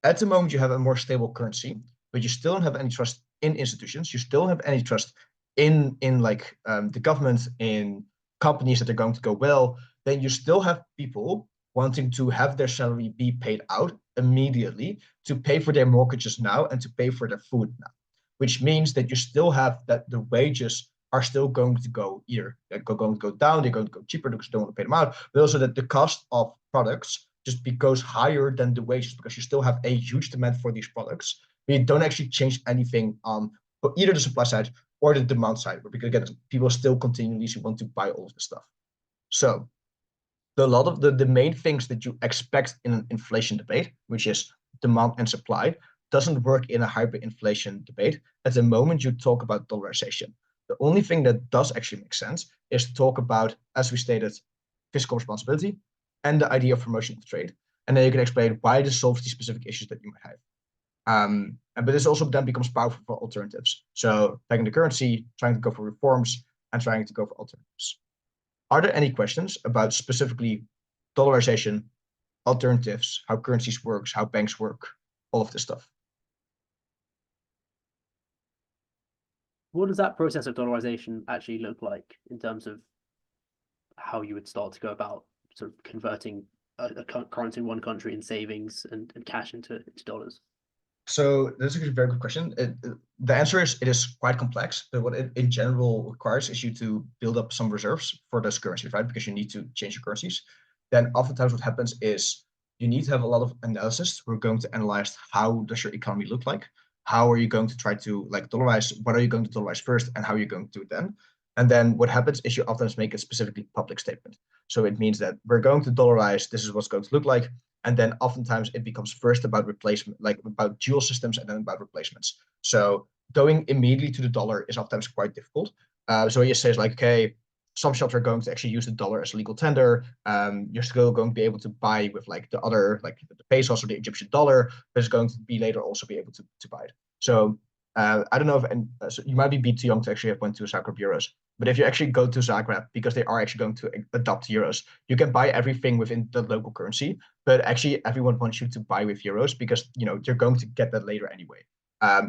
[SPEAKER 1] at the moment you have a more stable currency, but you still don't have any trust in institutions, you still have antitrust in like the government, in companies that are going to go well, then you still have people wanting to have their salary be paid out immediately to pay for their mortgages now and to pay for their food now, which means that you still have that the wages are still going to go either going to go down, they're going to go cheaper because you don't want to pay them out, but also that the cost of products just goes higher than the wages because you still have a huge demand for these products. But you don't actually change anything on either the supply side or the demand side, because again, people still continually want to buy all of this stuff. So a lot of the main things that you expect in an inflation debate, which is demand and supply, doesn't work in a hyperinflation debate at the moment you talk about dollarization. The only thing that does actually make sense is to talk about, as we stated, fiscal responsibility and the idea of promotion of trade. And then you can explain why this solves these specific issues that you might have. But this also then becomes powerful for alternatives. So pegging the currency, trying to go for reforms, and trying to go for alternatives. Are there any questions about specifically dollarization, alternatives, how currencies works, how banks work, all of this stuff?
[SPEAKER 4] What does that process of dollarization actually look like in terms of how you would start to go about sort of converting a currency in one country in savings and cash into dollars?
[SPEAKER 1] So that's a very good question. The answer is it is quite complex, but what it in general requires is you to build up some reserves for those currencies, right? Because you need to change your currencies. Then oftentimes what happens is you need to have a lot of analysis. We're going to analyze how does your economy look like? How are you going to try to like dollarize? What are you going to dollarize first and how are you going to do it then? And then what happens is you often make a specifically public statement. So it means that we're going to dollarize, this is what's going to look like. And then oftentimes it becomes first about replacement, like about dual systems and then about replacements. So going immediately to the dollar is oftentimes quite difficult. So you say like, okay, some shops are going to actually use the dollar as legal tender. You're still going to be able to buy with like the other, like the pesos or the Egyptian dollar, but it's going to be later also be able to buy it. So I don't know if, and so you might be too young to actually have went to Zagreb Euros, but if you actually go to Zagreb, because they are actually going to adopt euros, you can buy everything within the local currency, but actually everyone wants you to buy with euros because you're going to get that later anyway.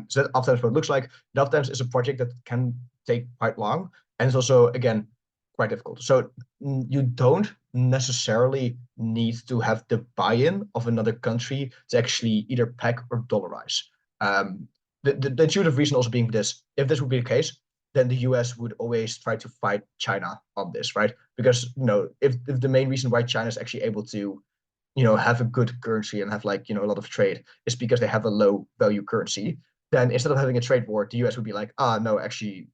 [SPEAKER 1] So that oftentimes what it looks like. It oftentimes is a project that can take quite long, and it's also again quite difficult. So you don't necessarily need to have the buy-in of another country to actually either peg or dollarize. The intuitive reason also being this: if this would be the case, then the US would always try to fight China on this, right? Because if the main reason why China is actually able to have a good currency and have like a lot of trade is because they have a low value currency, then instead of having a trade war, the US would be like, no, actually,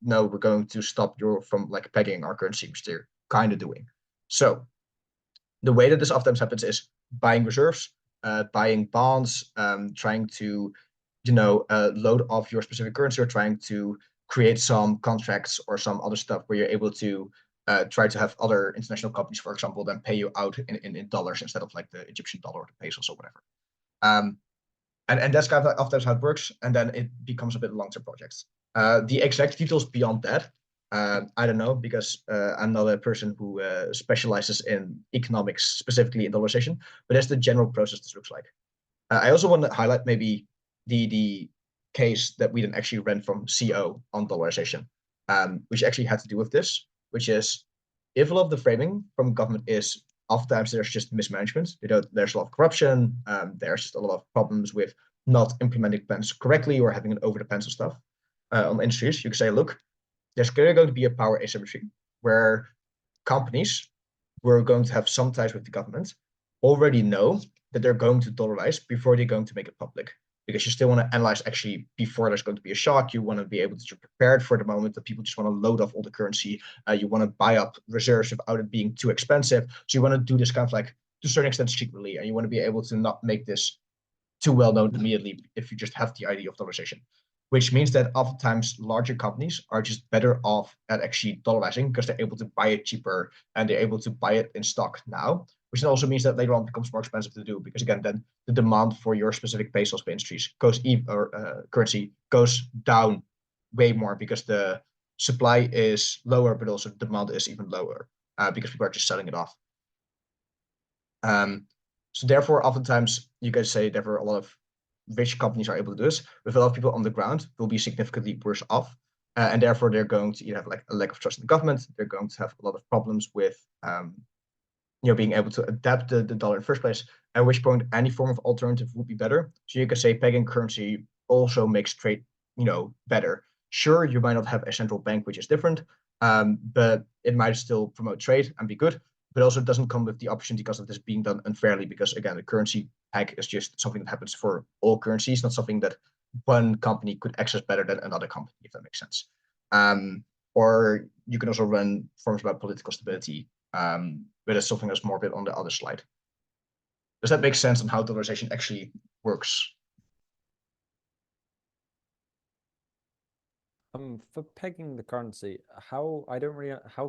[SPEAKER 1] no, we're going to stop you from like pegging our currency, which they're kind of doing. So the way that this oftentimes happens is buying reserves, buying bonds, trying to load off your specific currency, or trying to create some contracts or some other stuff where you're able to try to have other international companies, for example, then pay you out in dollars instead of like the Egyptian dollar or the pesos or whatever. And that's kind of often how it works, and then it becomes a bit long-term projects. The exact details beyond that, I don't know, because I'm not a person who specializes in economics, specifically in dollarization, but that's the general process this looks like. I also want to highlight maybe the case that we then actually ran from CO on dollarization, which actually had to do with this, which is if a lot of the framing from government is oftentimes there's just mismanagement, there's a lot of corruption, there's just a lot of problems with not implementing plans correctly or having an overdependence of stuff on industries, you can say, look, there's clearly going to be a power asymmetry where companies who are going to have some ties with the government already know that they're going to dollarize before they're going to make it public, because you still want to analyze actually before there's going to be a shock. You want to be able to be prepared for the moment that people just want to load off all the currency. You want to buy up reserves without it being too expensive. So you want to do this kind of like to a certain extent secretly, and you want to be able to not make this too well known immediately if you just have the idea of dollarization, which means that oftentimes larger companies are just better off at actually dollarizing because they're able to buy it cheaper and they're able to buy it in stock now, which also means that later on it becomes more expensive to do, because again, then the demand for your specific pesos for industries currency goes down way more because the supply is lower, but also demand is even lower because people are just selling it off. So therefore, oftentimes you guys say therefore a lot of rich companies are able to do this, with a lot of people on the ground will be significantly worse off. And therefore they're going to either have like a lack of trust in the government, they're going to have a lot of problems with being able to adapt the dollar in the first place, at which point any form of alternative would be better. So you can say pegging currency also makes trade, better. Sure, you might not have a central bank, which is different, but it might still promote trade and be good, but also doesn't come with the opportunity because of this being done unfairly, because again, the currency peg is just something that happens for all currencies, not something that one company could access better than another company, if that makes sense. Or you can also run forms about political stability, but it's something that's more a bit on the other slide. Does that make sense on how dollarization actually works?
[SPEAKER 2] For pegging the currency, how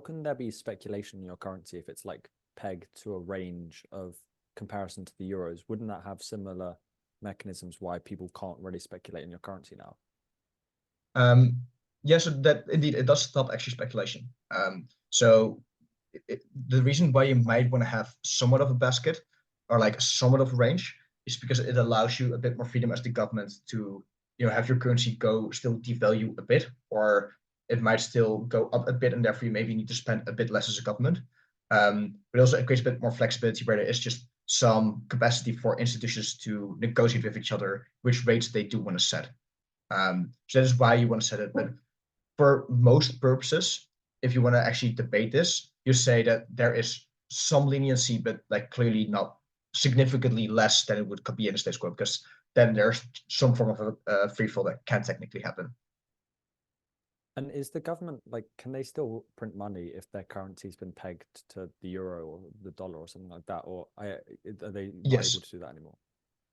[SPEAKER 2] can there be speculation in your currency if it's like pegged to a range of comparison to the euros? Wouldn't that have similar mechanisms why people can't really speculate in your currency now?
[SPEAKER 1] Yes, that indeed it does stop actually speculation. So the reason why you might want to have somewhat of a basket or like somewhat of a range is because it allows you a bit more freedom as the government to have your currency still devalue a bit, or it might still go up a bit, and therefore you maybe need to spend a bit less as a government. But also it creates a bit more flexibility where there is just some capacity for institutions to negotiate with each other which rates they do want to set. So that is why you want to set it. But for most purposes, if you want to actually debate this, you say that there is some leniency, but like clearly not significantly less than it would be in the status quo, because then there's some form of a free fall that can technically happen.
[SPEAKER 2] And is the government can they still print money if their currency's been pegged to the euro or the dollar or something like that, or are they not able to do that anymore?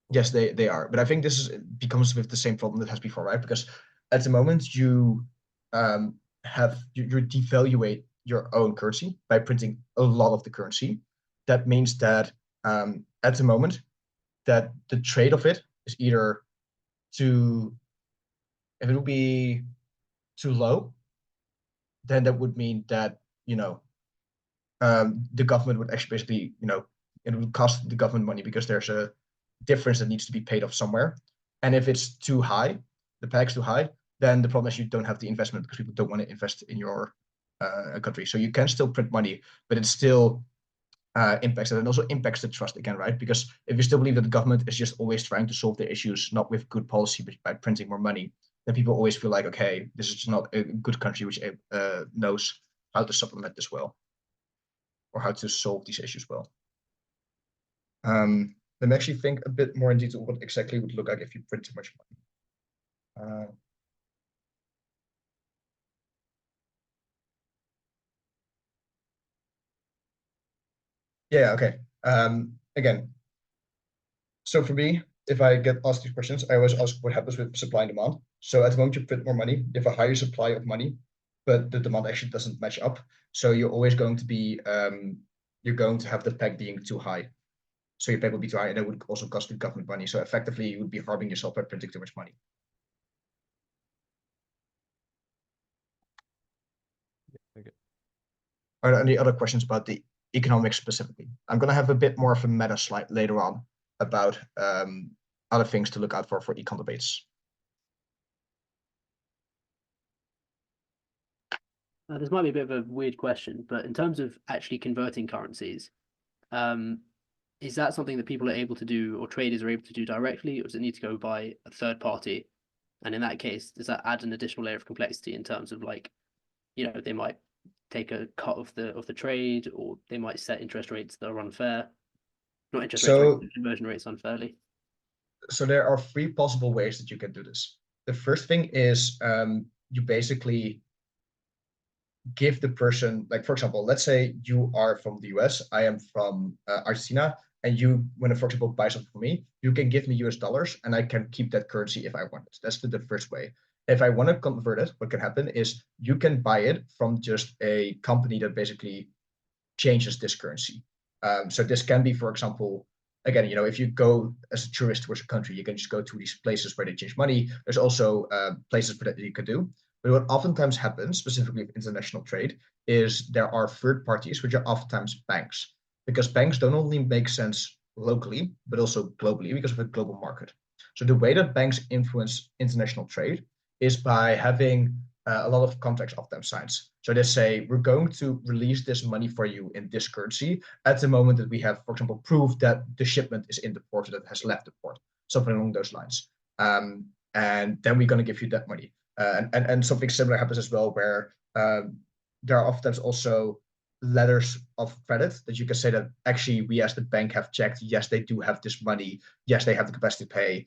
[SPEAKER 1] Yes, they are, but I think this becomes with the same problem that has before, right? Because at the moment you you devaluate your own currency by printing a lot of the currency. That means that at the moment that the trade of it is either if it would be too low, then that would mean that the government would actually basically it would cost the government money because there's a difference that needs to be paid off somewhere. And if it's too high, the peg's too high, then the problem is you don't have the investment because people don't want to invest in your country. So you can still print money, but it still impacts it, and also impacts the trust again, right? Because if you still believe that the government is just always trying to solve the issues, not with good policy, but by printing more money, then people always feel like, okay, this is not a good country which knows how to supplement this well, or how to solve these issues well. Let me actually think a bit more in detail what exactly it would look like if you print too much money. Yeah, okay. Again, so for me, if I get asked these questions, I always ask what happens with supply and demand. So at the moment you print more money, you have a higher supply of money, but the demand actually doesn't match up. So you're always going to be, you're going to have the peg being too high. So your peg will be too high, and it would also cost the government money. So effectively, you would be harming yourself by printing too much money.
[SPEAKER 2] Okay.
[SPEAKER 1] Are there any other questions about the economics specifically? I'm going to have a bit more of a meta slide later on about other things to look out for econ debates.
[SPEAKER 4] This might be a bit of a weird question, but in terms of actually converting currencies, is that something that people are able to do, or traders are able to do directly, or does it need to go by a third party? And in that case, does that add an additional layer of complexity in terms of they might take a cut of the trade, or they might set interest rates that are unfair, not interest rates, conversion rates unfairly?
[SPEAKER 1] So there are three possible ways that you can do this. The first thing is you basically give the person, like for example, let's say you are from the US, I am from Argentina, and you want to, for example, buy something for me, you can give me US dollars and I can keep that currency if I want it. That's the first way. If I want to convert it, what can happen is you can buy it from just a company that basically changes this currency. So this can be, for example, again, if you go as a tourist towards a country, you can just go to these places where they change money. There's also places for that you could do. But what oftentimes happens, specifically with international trade, is there are third parties, which are oftentimes banks, because banks don't only make sense locally, but also globally because of a global market. So the way that banks influence international trade is by having a lot of contracts of them signed. So they say, we're going to release this money for you in this currency at the moment that we have, for example, proof that the shipment is in the port or that has left the port, something along those lines. And then we're going to give you that money. And something similar happens as well, where there are oftentimes also letters of credit that you can say that actually we as the bank have checked, yes, they do have this money, yes, they have the capacity to pay.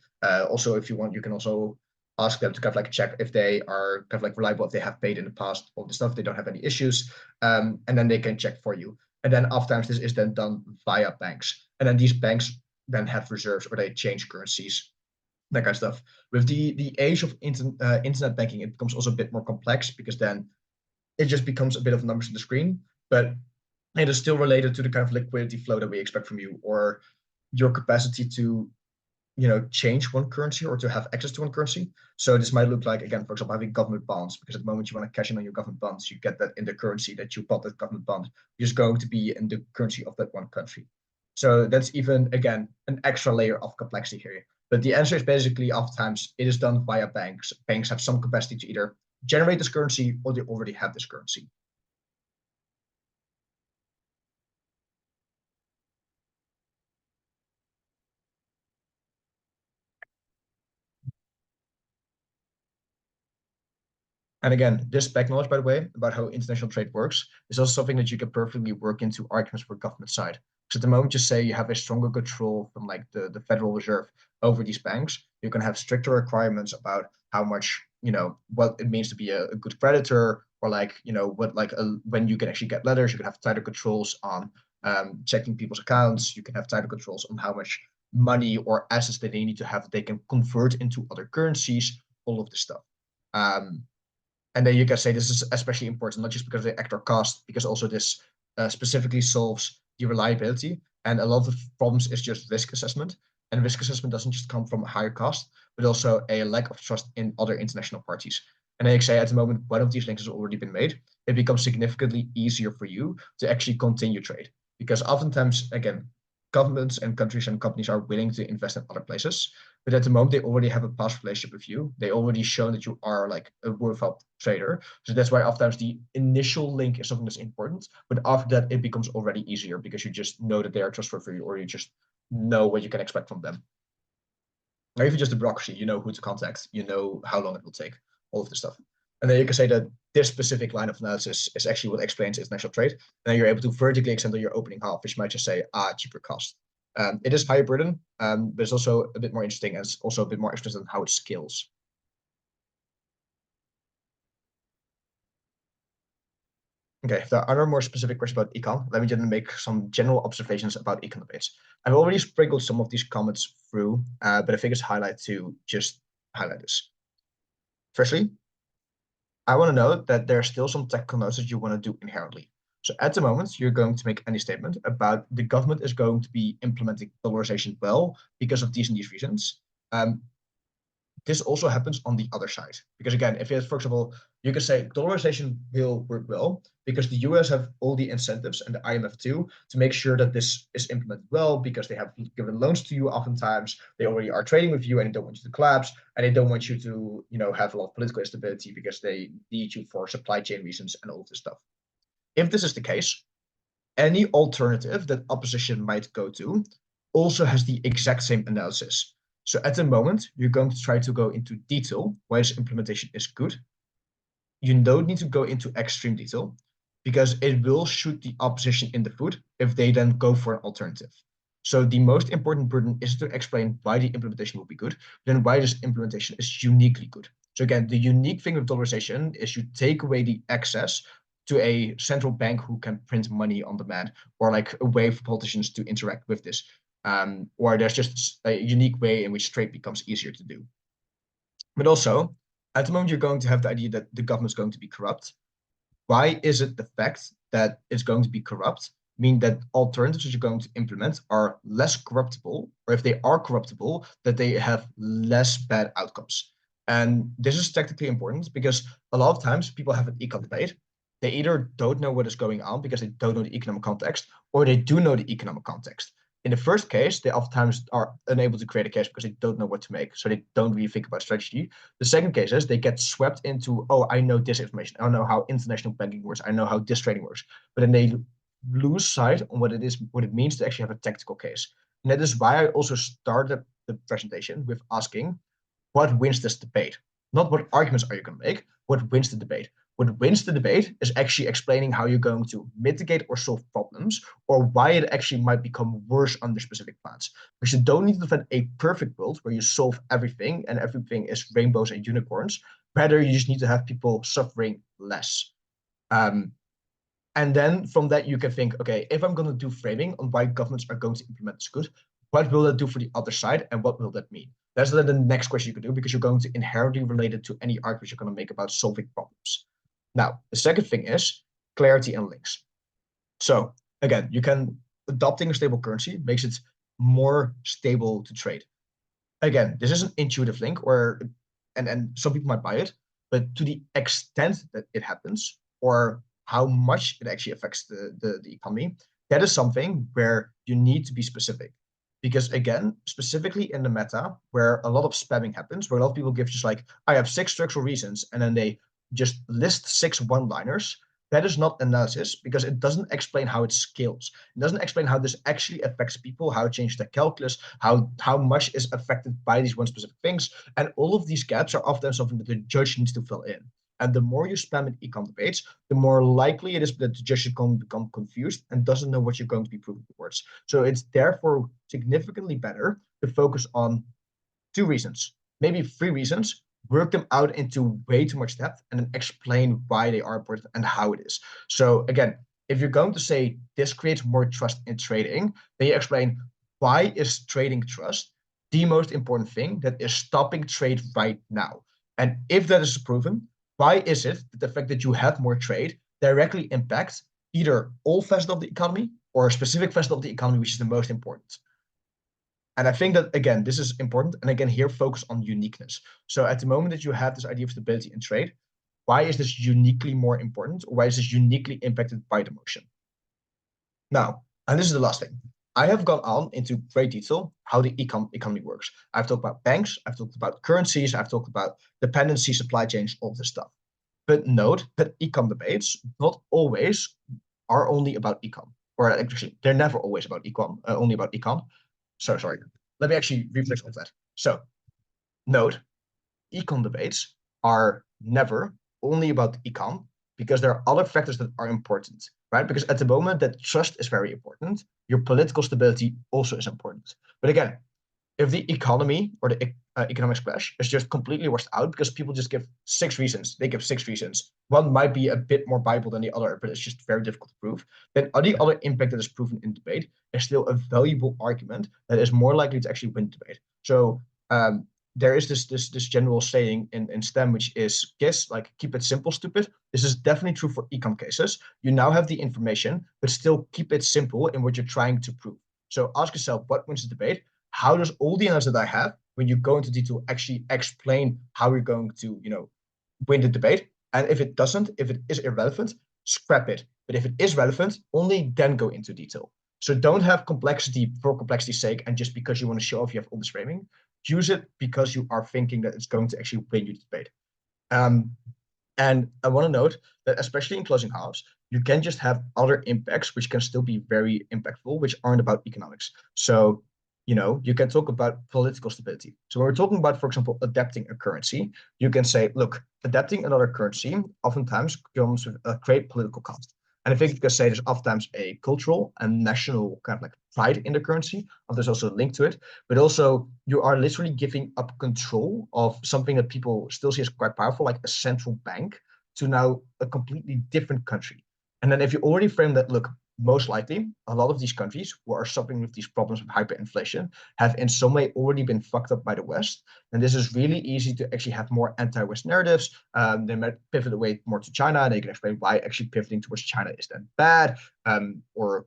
[SPEAKER 1] Also, if you want, you can also ask them to kind of like check if they are kind of like reliable, if they have paid in the past, all the stuff, they don't have any issues, and then they can check for you. And then oftentimes this is then done via banks, and then these banks then have reserves or they change currencies, that kind of stuff. With the age of internet banking, it becomes also a bit more complex because then it just becomes a bit of numbers on the screen, but it is still related to the kind of liquidity flow that we expect from you, or your capacity to change one currency or to have access to one currency. So this might look like, again, for example, having government bonds, because at the moment you want to cash in on your government bonds, you get that in the currency that you bought that government bond, which is going to be in the currency of that one country. So that's even, again, an extra layer of complexity here. But the answer is basically oftentimes it is done via banks. Banks have some capacity to either generate this currency or they already have this currency. And again, this back knowledge, by the way, about how international trade works is also something that you can perfectly work into arguments for government side. So at the moment you say you have a stronger control from like the Federal Reserve over these banks, you can have stricter requirements about how much, what it means to be a good creditor, or like, what like when you can actually get letters, you can have tighter controls on checking people's accounts. You can have tighter controls on how much money or assets that they need to have that they can convert into other currencies, all of this stuff. And then you can say this is especially important, not just because of the actor cost, because also this specifically solves the reliability. And a lot of problems is just risk assessment. And risk assessment doesn't just come from a higher cost, but also a lack of trust in other international parties. And then you say at the moment, one of these links has already been made. It becomes significantly easier for you to actually continue trade. Because oftentimes, again, governments and countries and companies are willing to invest in other places. But at the moment, they already have a past relationship with you. They already shown that you are like a worthwhile trader. So that's why oftentimes the initial link is something that's important. But after that, it becomes already easier because you just know that they are trustworthy, or you just know what you can expect from them. Or even just the bureaucracy, you know who to contact, you know how long it will take, all of this stuff. And then you can say that this specific line of analysis is actually what explains international trade. And then you're able to vertically extend on your opening half, which might just say, cheaper cost. It is higher burden, but it's also a bit more interesting, and it's also a bit more explicit on how it scales. Okay, if there are no more specific questions about econ, let me just make some general observations about econ debates. I've already sprinkled some of these comments through, but I think it's highlight to just highlight this. Firstly, I want to note that there are still some technical notes that you want to do inherently. So at the moment, you're going to make any statement about the government is going to be implementing dollarization well because of these and these reasons. This also happens on the other side. Because again, if you have, for example, you can say dollarization will work well because the US have all the incentives, and the IMF too, to make sure that this is implemented well, because they have given loans to you oftentimes, they already are trading with you and they don't want you to collapse, and they don't want you to, have a lot of political instability because they need you for supply chain reasons and all of this stuff. If this is the case, any alternative that opposition might go to also has the exact same analysis. So at the moment, you're going to try to go into detail why this implementation is good. You don't need to go into extreme detail because it will shoot the opposition in the foot if they then go for an alternative. So the most important burden is to explain why the implementation will be good, then why this implementation is uniquely good. So again, the unique thing with dollarization is you take away the access to a central bank who can print money on demand, or like a way for politicians to interact with this. Or there's just a unique way in which trade becomes easier to do. But also, at the moment, you're going to have the idea that the government's going to be corrupt. Why is it the fact that it's going to be corrupt mean that alternatives that you're going to implement are less corruptible, or if they are corruptible, that they have less bad outcomes? And this is technically important because a lot of times people have an econ debate. They either don't know what is going on because they don't know the economic context, or they do know the economic context. in the first case, they oftentimes are unable to create a case because they don't know what to make. So they don't really think about strategy. The second case is they get swept into, oh, I know this information. I know how international banking works. I know how this trading works. But then they lose sight on what it means to actually have a tactical case. And that is why I also started the presentation with asking, what wins this debate? Not what arguments are you going to make, what wins the debate? What wins the debate is actually explaining how you're going to mitigate or solve problems, or why it actually might become worse under specific plans. Because you don't need to defend a perfect world where you solve everything and everything is rainbows and unicorns. Rather, you just need to have people suffering less. And then from that, you can think, okay, if I'm going to do framing on why governments are going to implement this good, what will that do for the other side, and what will that mean? That's then the next question you can do, because you're going to inherently relate it to any arguments you're going to make about solving problems. Now, the second thing is clarity and links. So again, adopting a stable currency makes it more stable to trade. Again, this is an intuitive link, and some people might buy it, but to the extent that it happens, or how much it actually affects the economy, that is something where you need to be specific. Because again, specifically in the meta, where a lot of spamming happens, where a lot of people give just like, I have 6 structural reasons, and then they just list 6 one-liners, that is not analysis, because it doesn't explain how it scales. It doesn't explain how this actually affects people, how it changes the calculus, how much is affected by these one specific things. And all of these gaps are often something that the judge needs to fill in. And the more you spam in econ debates, the more likely it is that the judge is going to become confused and doesn't know what you're going to be proving towards. So it's therefore significantly better to focus on 2 reasons, maybe 3 reasons, work them out into way too much depth, and then explain why they are important and how it is. So again, if you're going to say this creates more trust in trading, then you explain why is trading trust the most important thing that is stopping trade right now. And if that is proven, why is it that the fact that you have more trade directly impacts either all facets of the economy or a specific facet of the economy, which is the most important? And I think that, again, this is important. And again, here focus on uniqueness. So at the moment that you have this idea of stability in trade, why is this uniquely more important? Or why is this uniquely impacted by the motion? Now, and this is the last thing. I have gone on into great detail how the economy works. I've talked about banks, I've talked about currencies, I've talked about dependency, supply chains, all this stuff. But note that econ debates not always are only about econ. Or actually, they're never always about econ, only about econ. So sorry, let me actually reflect on that. So note, econ debates are never only about econ, because there are other factors that are important, right? Because at the moment that trust is very important, your political stability also is important. But again, if the economy or the economic splash is just completely washed out because people just give 6 reasons, they give 6 reasons. One might be a bit more Bible than the other, but it's just very difficult to prove. Then the other impact that is proven in debate is still a valuable argument that is more likely to actually win debate. So there is this general saying in STEM, which is, guess, like, keep it simple, stupid. This is definitely true for econ cases. You now have the information, but still keep it simple in what you're trying to prove. So ask yourself, what wins the debate? How does all the analysis that I have, when you go into detail, actually explain how you're going to, win the debate? And if it doesn't, if it is irrelevant, scrap it. But if it is relevant, only then go into detail. So don't have complexity for complexity's sake and just because you want to show off you have all this framing. Use it because you are thinking that it's going to actually win you the debate. And I want to note that especially in closing halves, you can just have other impacts which can still be very impactful, which aren't about economics. So, you can talk about political stability. So when we're talking about, for example, adapting a currency, you can say, look, adapting another currency oftentimes comes with a great political cost. And I think you can say there's oftentimes a cultural and national kind of like pride in the currency. There's also a link to it, but also you are literally giving up control of something that people still see as quite powerful, like a central bank, to now a completely different country. And then if you already frame that, look, most likely a lot of these countries who are suffering with these problems of hyperinflation have in some way already been fucked up by the West. And this is really easy to actually have more anti-West narratives. They might pivot away more to China, and they can explain why actually pivoting towards China is then bad, or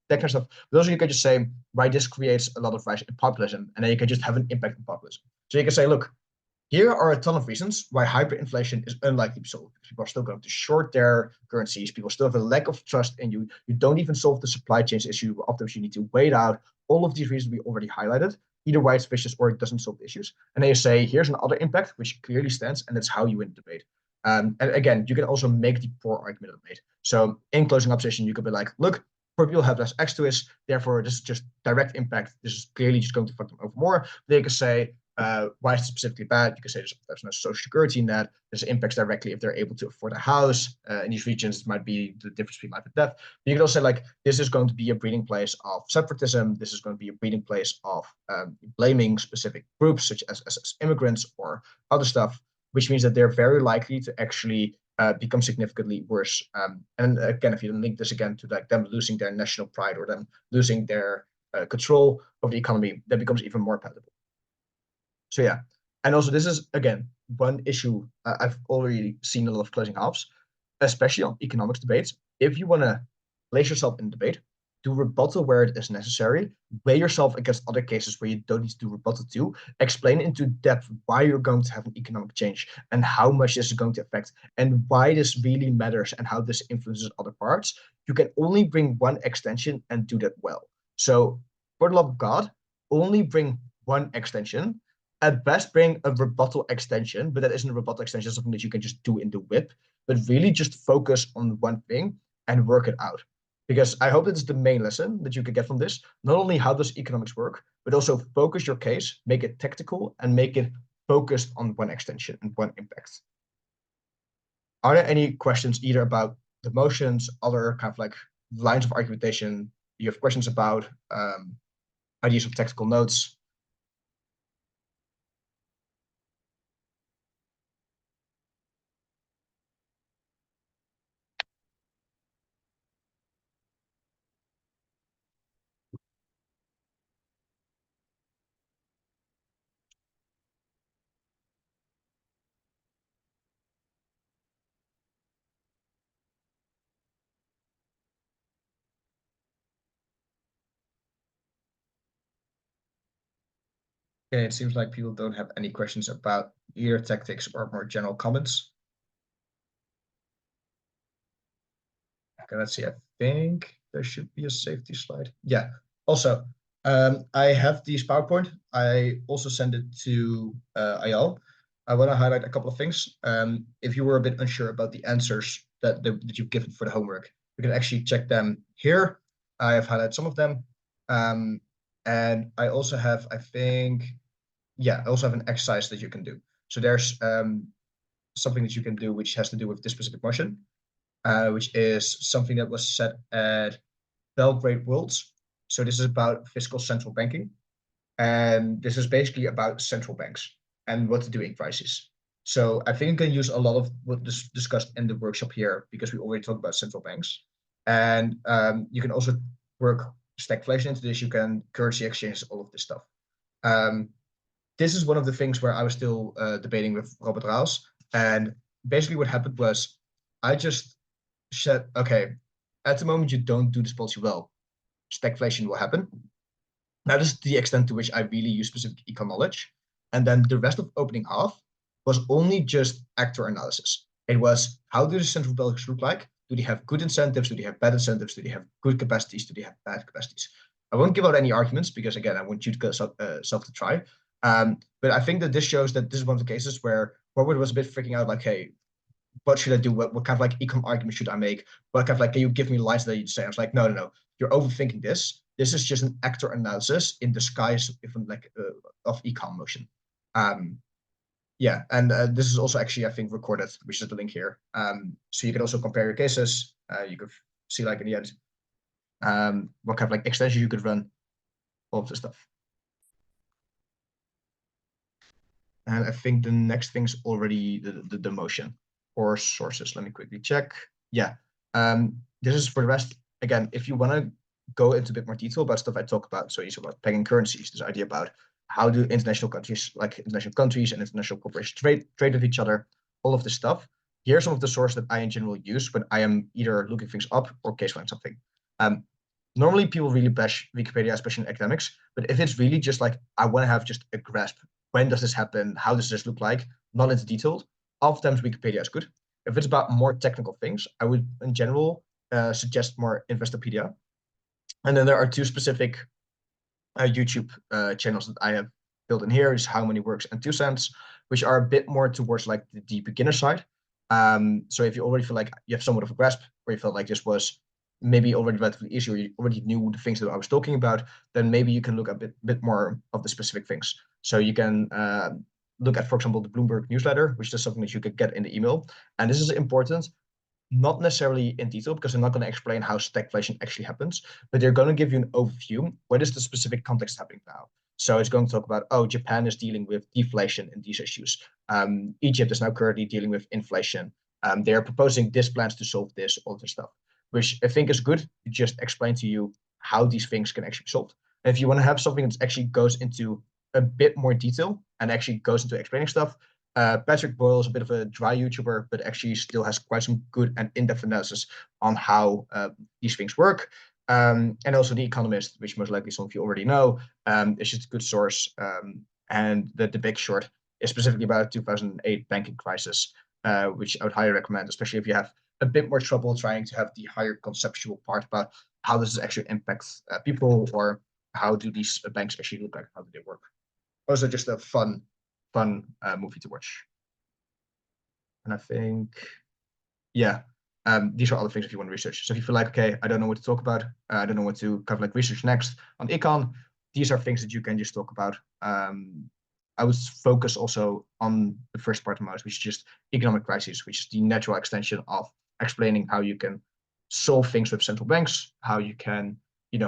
[SPEAKER 1] that kind of stuff. But also you can just say why this creates a lot of rise in populism, and then you can just have an impact on populism. So you can say, look, here are a ton of reasons why hyperinflation is unlikely to solve. People are still going to short their currencies. People still have a lack of trust in you. You don't even solve the supply chains issue. Afterwards, you need to wait out. All of these reasons we already highlighted. Either why it's vicious or it doesn't solve the issues. And then you say, here's another impact, which clearly stands, and that's how you win the debate. And again, you can also make the poor argument of the debate. So in closing opposition, you could be like, look, poor people have less access to this, therefore this is just direct impact. This is clearly just going to fuck them over more. They can say, why is it specifically bad? You can say there's no social security net. There's impacts directly if they're able to afford a house. In these regions, it might be the difference between life and death. But you can also say, like, this is going to be a breeding place of separatism. This is going to be a breeding place of blaming specific groups, such as immigrants or other stuff, which means that they're very likely to actually become significantly worse. And again, if you link this again to like them losing their national pride or them losing their control of the economy, that becomes even more palatable. So yeah, and also this is, again, one issue I've already seen a lot of closing halves, especially on economics debates. If you want to place yourself in debate, do rebuttal where it is necessary, weigh yourself against other cases where you don't need to do rebuttal to, explain into depth why you're going to have an economic change and how much this is going to affect and why this really matters and how this influences other parts. You can only bring one extension and do that well. So for the love of God, only bring one extension. At best, bring a rebuttal extension, but that isn't a rebuttal extension, something that you can just do in the whip, but really just focus on one thing and work it out. Because I hope that's the main lesson that you can get from this. Not only how does economics work, but also focus your case, make it tactical, and make it focused on one extension and one impact. Are there any questions either about the motions, other kind of like lines of argumentation? You have questions about ideas of tactical notes? Okay, it seems like people don't have any questions about either tactics or more general comments. Okay, let's see. I think there should be a safety slide. Yeah. Also, I have this PowerPoint. I also send it to Ayal. I want to highlight a couple of things. If you were a bit unsure about the answers that you've given for the homework, you can actually check them here. I have highlighted some of them. And I also have, I think, yeah, I also have an exercise that you can do. So there's something that you can do which has to do with this specific motion, which is something that was set at Belgrade Worlds. So this is about fiscal central banking. And this is basically about central banks and what to do in crisis. So I think you can use a lot of what is discussed in the workshop here because we already talked about central banks. And you can also work stagflation into this. You can currency exchange, all of this stuff. This is one of the things where I was still debating with Robert Raals. And basically what happened was I just said, okay, at the moment you don't do this policy well, stagflation will happen. Now this is the extent to which I really use specific econ knowledge. And then the rest of opening half was only just actor analysis. It was, how do the central banks look like? Do they have good incentives? Do they have bad incentives? Do they have good capacities? Do they have bad capacities? I won't give out any arguments because, again, I want you to self to try. But I think that this shows that this is one of the cases where Robert was a bit freaking out, like, hey, what should I do? What kind of like econ argument should I make? What kind of like, can you give me lines that you say? I was like, no, you're overthinking this. This is just an actor analysis in disguise of econ motion. Yeah, and this is also actually, I think, recorded, which is the link here. So you can also compare your cases. You could see like in the end what kind of like extensions you could run, all of this stuff. And I think the next thing's already the motion or sources. Let me quickly check. Yeah, this is for the rest. Again, if you want to go into a bit more detail about stuff I talk about, so you talk about pegging currencies, this idea about how do international countries, like international countries and international corporations trade with each other, all of this stuff. Here are some of the sources that I in general use when I am either looking things up or case-filing something. Normally people really bash Wikipedia, especially in academics, but if it's really just like, I want to have just a grasp when does this happen? How does this look like? Not into detail. Oftentimes Wikipedia is good. If it's about more technical things, I would in general suggest more Investopedia. And then there are two specific YouTube channels that I have built in here, is How Many Works and 2 Cents, which are a bit more towards like the beginner side. So if you already feel like you have somewhat of a grasp, or you felt like this was maybe already relatively easy, or you already knew the things that I was talking about, then maybe you can look a bit more of the specific things. So you can look at, for example, the Bloomberg newsletter, which is something that you could get in the email. And this is important, not necessarily in detail, because they're not going to explain how stagflation actually happens, but they're going to give you an overview. What is the specific context happening now? So it's going to talk about, oh, Japan is dealing with deflation in these issues. Egypt is now currently dealing with inflation. They're proposing this plans to solve this, all this stuff, which I think is good to just explain to you how these things can actually be solved. And if you want to have something that actually goes into a bit more detail and actually goes into explaining stuff, Patrick Boyle is a bit of a dry YouTuber, but actually still has quite some good and in-depth analysis on how these things work. And also The Economist, which most likely some of you already know, is just a good source. And the Big Short is specifically about the 2008 banking crisis, which I would highly recommend, especially if you have a bit more trouble trying to have the higher conceptual part about how does this actually impact people, or how do these banks actually look like, how do they work. Also just a fun movie to watch. And I think, yeah, these are all the things if you want to research. So if you feel like, okay, I don't know what to talk about, I don't know what to kind of like research next on econ, these are things that you can just talk about. I would focus also on the first part of most, which is just economic crisis, which is the natural extension of explaining how you can solve things with central banks, how you can,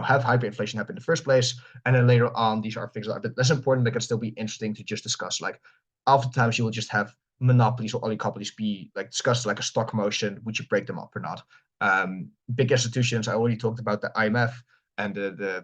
[SPEAKER 1] have hyperinflation happen in the first place. And then later on, these are things that are a bit less important, that can still be interesting to just discuss. Like oftentimes you will just have monopolies or oligopolies be like discussed like a stock motion. Would you break them up or not? Big institutions, I already talked about the IMF and the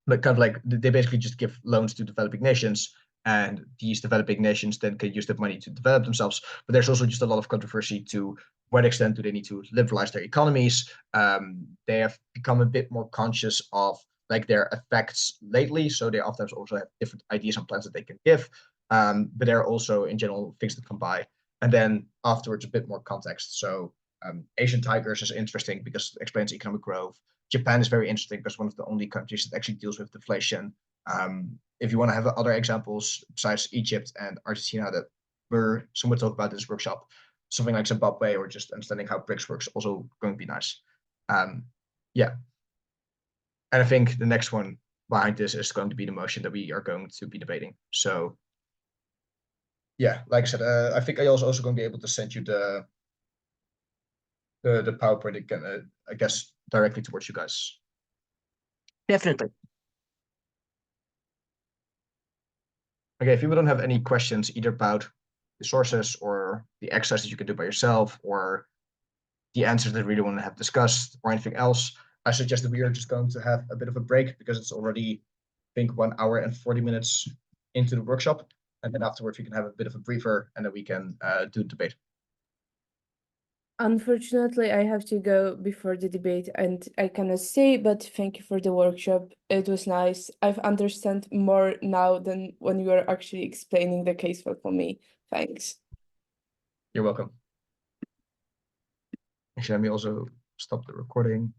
[SPEAKER 1] kind of like they basically just give loans to developing nations, and these developing nations then can use that money to develop themselves. But there's also just a lot of controversy to what extent do they need to liberalize their economies. They have become a bit more conscious of like their effects lately, so they often also have different ideas and plans that they can give. But there are also in general things that come by, and then afterwards a bit more context. So Asian tigers is interesting because it explains economic growth. Japan is very interesting because one of the only countries that actually deals with deflation. If you want to have other examples besides Egypt and Argentina that were somewhat talked about in this workshop, something like Zimbabwe or just understanding how BRICS works, also going to be nice. Yeah. And I think the next one behind this is going to be the motion that we are going to be debating. So yeah, like I said, I think I also going to be able to send you the PowerPoint again, I guess directly towards you guys.
[SPEAKER 4] Definitely.
[SPEAKER 1] Okay, if you don't have any questions either about the sources or the exercises you can do by yourself, or the answers that we really want to have discussed, or anything else, I suggest that we are just going to have a bit of a break, because it's already, I think, 1 hour and 40 minutes into the workshop. And then afterwards we can have a bit of a briefer, and then we can do the debate.
[SPEAKER 3] Unfortunately, I have to go before the debate, and I cannot stay, but thank you for the workshop. It was nice. I've understand more now than when you were actually explaining the case for me. Thanks.
[SPEAKER 1] You're welcome. Actually, let me also stop the recording.